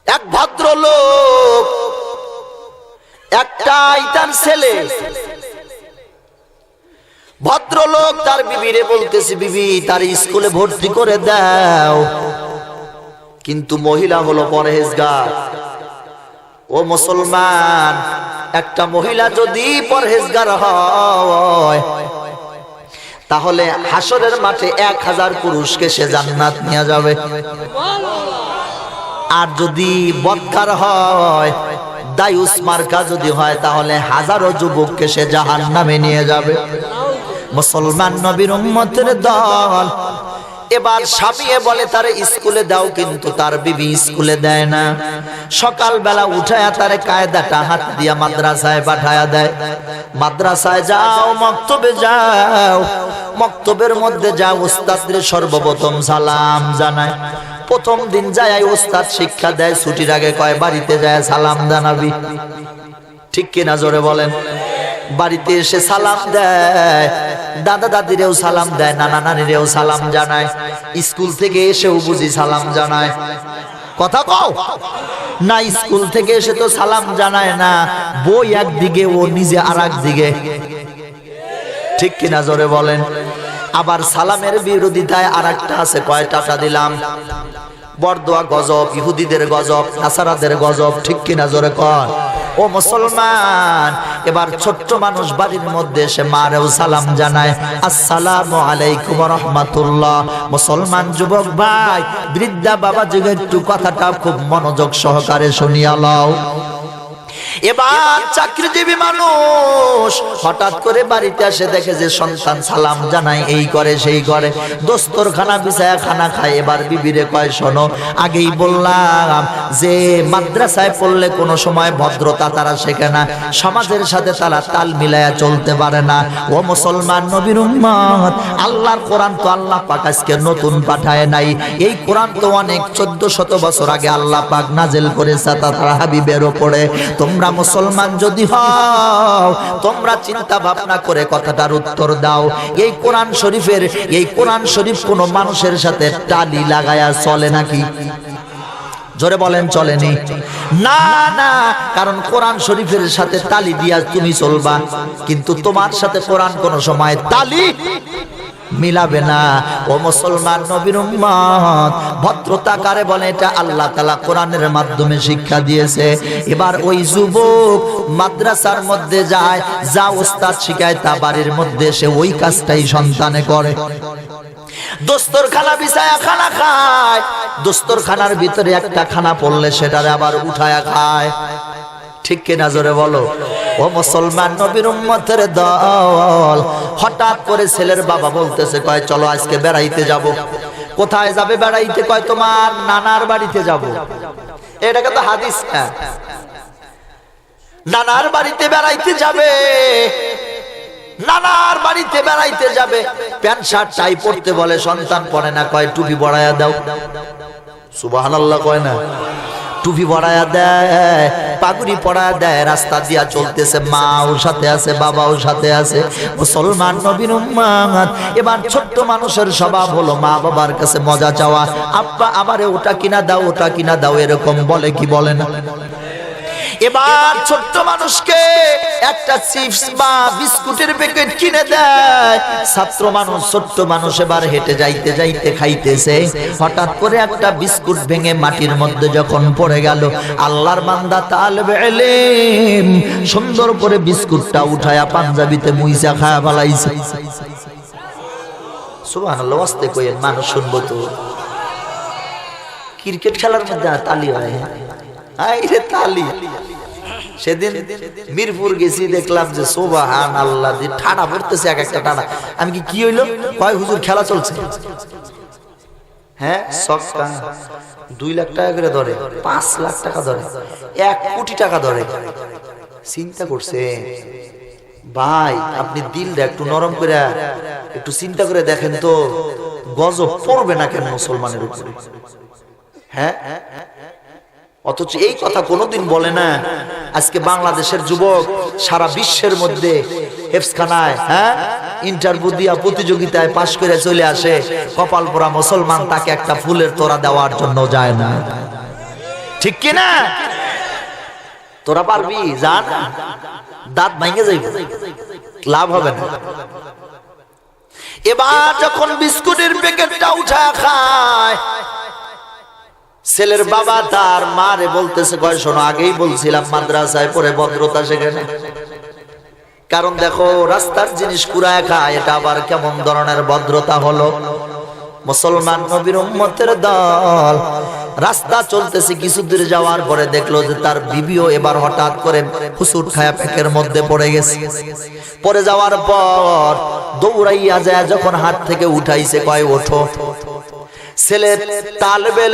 এক ভদ্রলোক, একটা ইতার ছেলে, ভদ্রলোক তার বিবিরে বলতেছে, বিবি তার স্কুলে ভর্তি করে দাও। কিন্তু মহিলা হলো পরহেজগার। ও মুসলমান, একটা মহিলা যদি পরহেজগার হয়, তাহলে হাসরের মাঠে 1000 পুরুষকে সে জান্নাত নিয়ে যাবে। আর যদি বদকার হয়, দায়ুস মার্কা যদি হয়, তাহলে হাজারো যুবককে সে জাহান্নামে নিয়ে যাবে। মুসলমান নবীর উম্মতের দল এবার স্বামীয়ে বলে তারে স্কুলে দাও, কিন্তু তার বিবি স্কুলে দেয় না। সকালবেলা উঠায়া তারে কায়দাটা হাত দিয়া মাদ্রাসায় পাঠায়া দেয়। মাদ্রাসায় যাও, মক্তবে যাও, মক্তবের মধ্যে যাও, উস্তাদরে সর্বপ্রথম সালাম জানায়। প্রথম দিন যায় উস্তাদ শিক্ষা দেয়, ছুটির আগে কয় বাড়িতে যায় সালাম জানাবি। ঠিক কিনা জোরে বলেন? বাড়িতে এসে সালাম দেয়, দাদা দাদিরেও সালাম দেয়, নানা নানিরেও সালাম জানায়। স্কুল থেকে এসেও বুঝি সালাম জানায়। কথা কও না? স্কুল থেকে এসে তো সালাম জানায় না, বই একদিকে, ও নিজে আর একদিকে। ঠিক কিনা জোরে বলেন? আবার সালামের বিরোধিতায় আর একটা আছে, কয় টাকা দিলাম। বরদোয়া গজব, ইহুদিদের গজব, নাসারাদের গজব। ঠিক কিনা জোরে কর? ও মুসলমান, এবার ছোট্ট মানুষ বাড়ির মধ্যে এসে মারেও সালাম জানায়, আসসালামু আলাইকুম ওয়া রাহমাতুল্লাহ। মুসলমান যুবক ভাই, বৃদ্ধা বাবা যুগে একটু কথাটা খুব মনোযোগ সহকারে শুনিয়া লও। এবার চাকরিজীবী মানুষ হঠাৎ করে বাড়িতে এসে দেখে যে সন্তান সালাম জানায়, এই করে সেই করে, দস্তরখানা বিছায়া খানা খায়। এবার বিবিরে কয়, শোনো, আগেই বললাম যে মাদ্রাসায় পড়লে কোনো সময় ভদ্রতা তারা শেখে না, সমাজের সাথে তারা তাল মিলায়া চলতে পারে না। ও মুসলমান নবীর উম্মত, আল্লাহর কোরআন তো আল্লাহ পাক আজকে নতুন পাঠায় নাই, এই কোরআন তো অনেক 1400 বছর আগে আল্লাহ পাক নাজিল করেছে তার হাবিবের উপরে। তোমরা মুসলমান যদি হও, তোমরা চিন্তা ভাবনা করে কথাটার উত্তর দাও। এই কোরআন শরীফের, এই কোরআন শরীফ কোনো মানুষের সাথে টালি লাগায়া চলে নাকি? জোরে বলেন, চলেনি? না না, কারণ কোরআন শরীফের সাথে তালি দিয়া তুমি চলবা, কিন্তু তোমার সাথে কোরআন কোন সময় তালি মিলাবে না। ও মুসলমান নবীর উম্মত, ভদ্রতা কারে বলে এটা আল্লাহ তাআলা কোরআনের মাধ্যমে শিক্ষা দিয়েছে। এবার ওই যুবক মাদ্রাসার মধ্যে যায়, যা ওস্তাদ শিখায় তা বাড়ির মধ্যে সে ওই কাজটাই সন্তানে করে। দস্তরখানা বিছায়া খানা খায়, দস্তরখানার ভিতরে একটা খানা পড়লে সেটারে আবার উঠায়া খায়। ঠিক কিনা জোরে বলো? ও মুসলমান নবীর উম্মতের দল, হঠাৎ করে ছেলের বাবা বলতেছে, কয় চলো আজকে বেড়াইতে যাব। কোথায় যাবে বেড়াইতে? কয় তোমার নানার বাড়িতে যাব। এটাকে তো হাদিস না, নানার বাড়িতে বেড়াইতে যাবে, নানার বাড়িতে বেড়াইতে যাবে। প্যান্ট শার্ট টাই পরতে বলে, সন্তান পরে না, কয় টুপি পরায়া দাও। সুবহানাল্লাহ কয় না? টুপি পরায়া দেয়, পাগড়ি পরায়া দেয়, রাস্তা দিয়া চলতেছে, মাও সাথে আছে, বাবাও সাথে আছে। মুসলমান নবীর উম্মত, এবার ছোট্ট মানুষের স্বভাব হলো মা বাবার কাছে মজা চাওয়া। আব্বা আমারে ওটা কিনা দাও, ওটা কিনা দাও, এরকম বলে কি বলে না? এবার ছোট্ট মানুষকে একটা চিপস বা বিস্কুটের প্যাকেট কিনে দেয়। ছাত্র মানুষ, ছোট্ট মানুষ এবার হেঁটে যাইতে যাইতে খাইতেছে, হঠাৎ করে একটা বিস্কুট ভেঙে মাটির মধ্যে যখন পড়ে গেল, আল্লাহর বান্দা তালেবে ইলম সুন্দর করে বিস্কুটটা উঠায়া পাঞ্জাবিতে মুইসা খায়া ফেলাইছে। সুবহানাল্লাহ, আস্তে কইেন, মানুষ শুনবো তো। ক্রিকেট খেলার মধ্যে তালি হয়, আইরে তালি। সেদিন মিরপুর গেছি, দেখলাম যে সুবহানাল্লাহ দি ঠাডা পড়তেছে, এক একটা টানা। আমি কি হইলো? কয় হুজুর খেলা চলছে। হ্যাঁ, ছক্কা 2 লাখ টাকা করে ধরে, 5 লাখ টাকা ধরে, 1 কোটি টাকা ধরে। চিন্তা করছে ভাই, আপনি দিলটা একটু নরম করে একটু চিন্তা করে দেখেন তো, গজব পড়বে না কেন মুসলমানের উপরে? হ্যাঁ, অথচ এই কথা কোনোদিন বলে না। আজকে বাংলাদেশের যুবক সারা বিশ্বের মধ্যে হেফজখানায়, হ্যাঁ, ইন্টারভিউ দিয়া প্রতিযোগিতায় পাশ করে চলে আসে, কপাল পোড়া মুসলমান তাকে একটা ফুলের তোড়া দেওয়ার জন্য যায় না। ঠিক কি না? তোরা পারবি? জান, দাঁত ভেঙে যাইবে, লাভ হবে না। এবার যখন বিস্কুটের প্যাকেটটা উঠা খায়, ছেলের বাবা তার মারে বলতেছে, কয় শোনো, আগেই বলছিলাম মাদ্রাসায় পড়ে ভদ্রতা শেখে না। কারণ দেখো, রাস্তার জিনিস কুড়ায় খায়, এটা আবার কেমন ধরনের ভদ্রতা হলো? মুসলমান নবীর উম্মতের দল রাস্তা চলতেছে, কিছু দূরে যাওয়ার পরে দেখলো যে তার বিবিও এবার হঠাৎ করে হুসুট খায়া প্যাকের মধ্যে পড়ে গেছে। পড়ে যাওয়ার পর দৌড়াইয়া যায়, যখন হাত থেকে উঠাইছে, কয় ওঠো। ছেলে তালবে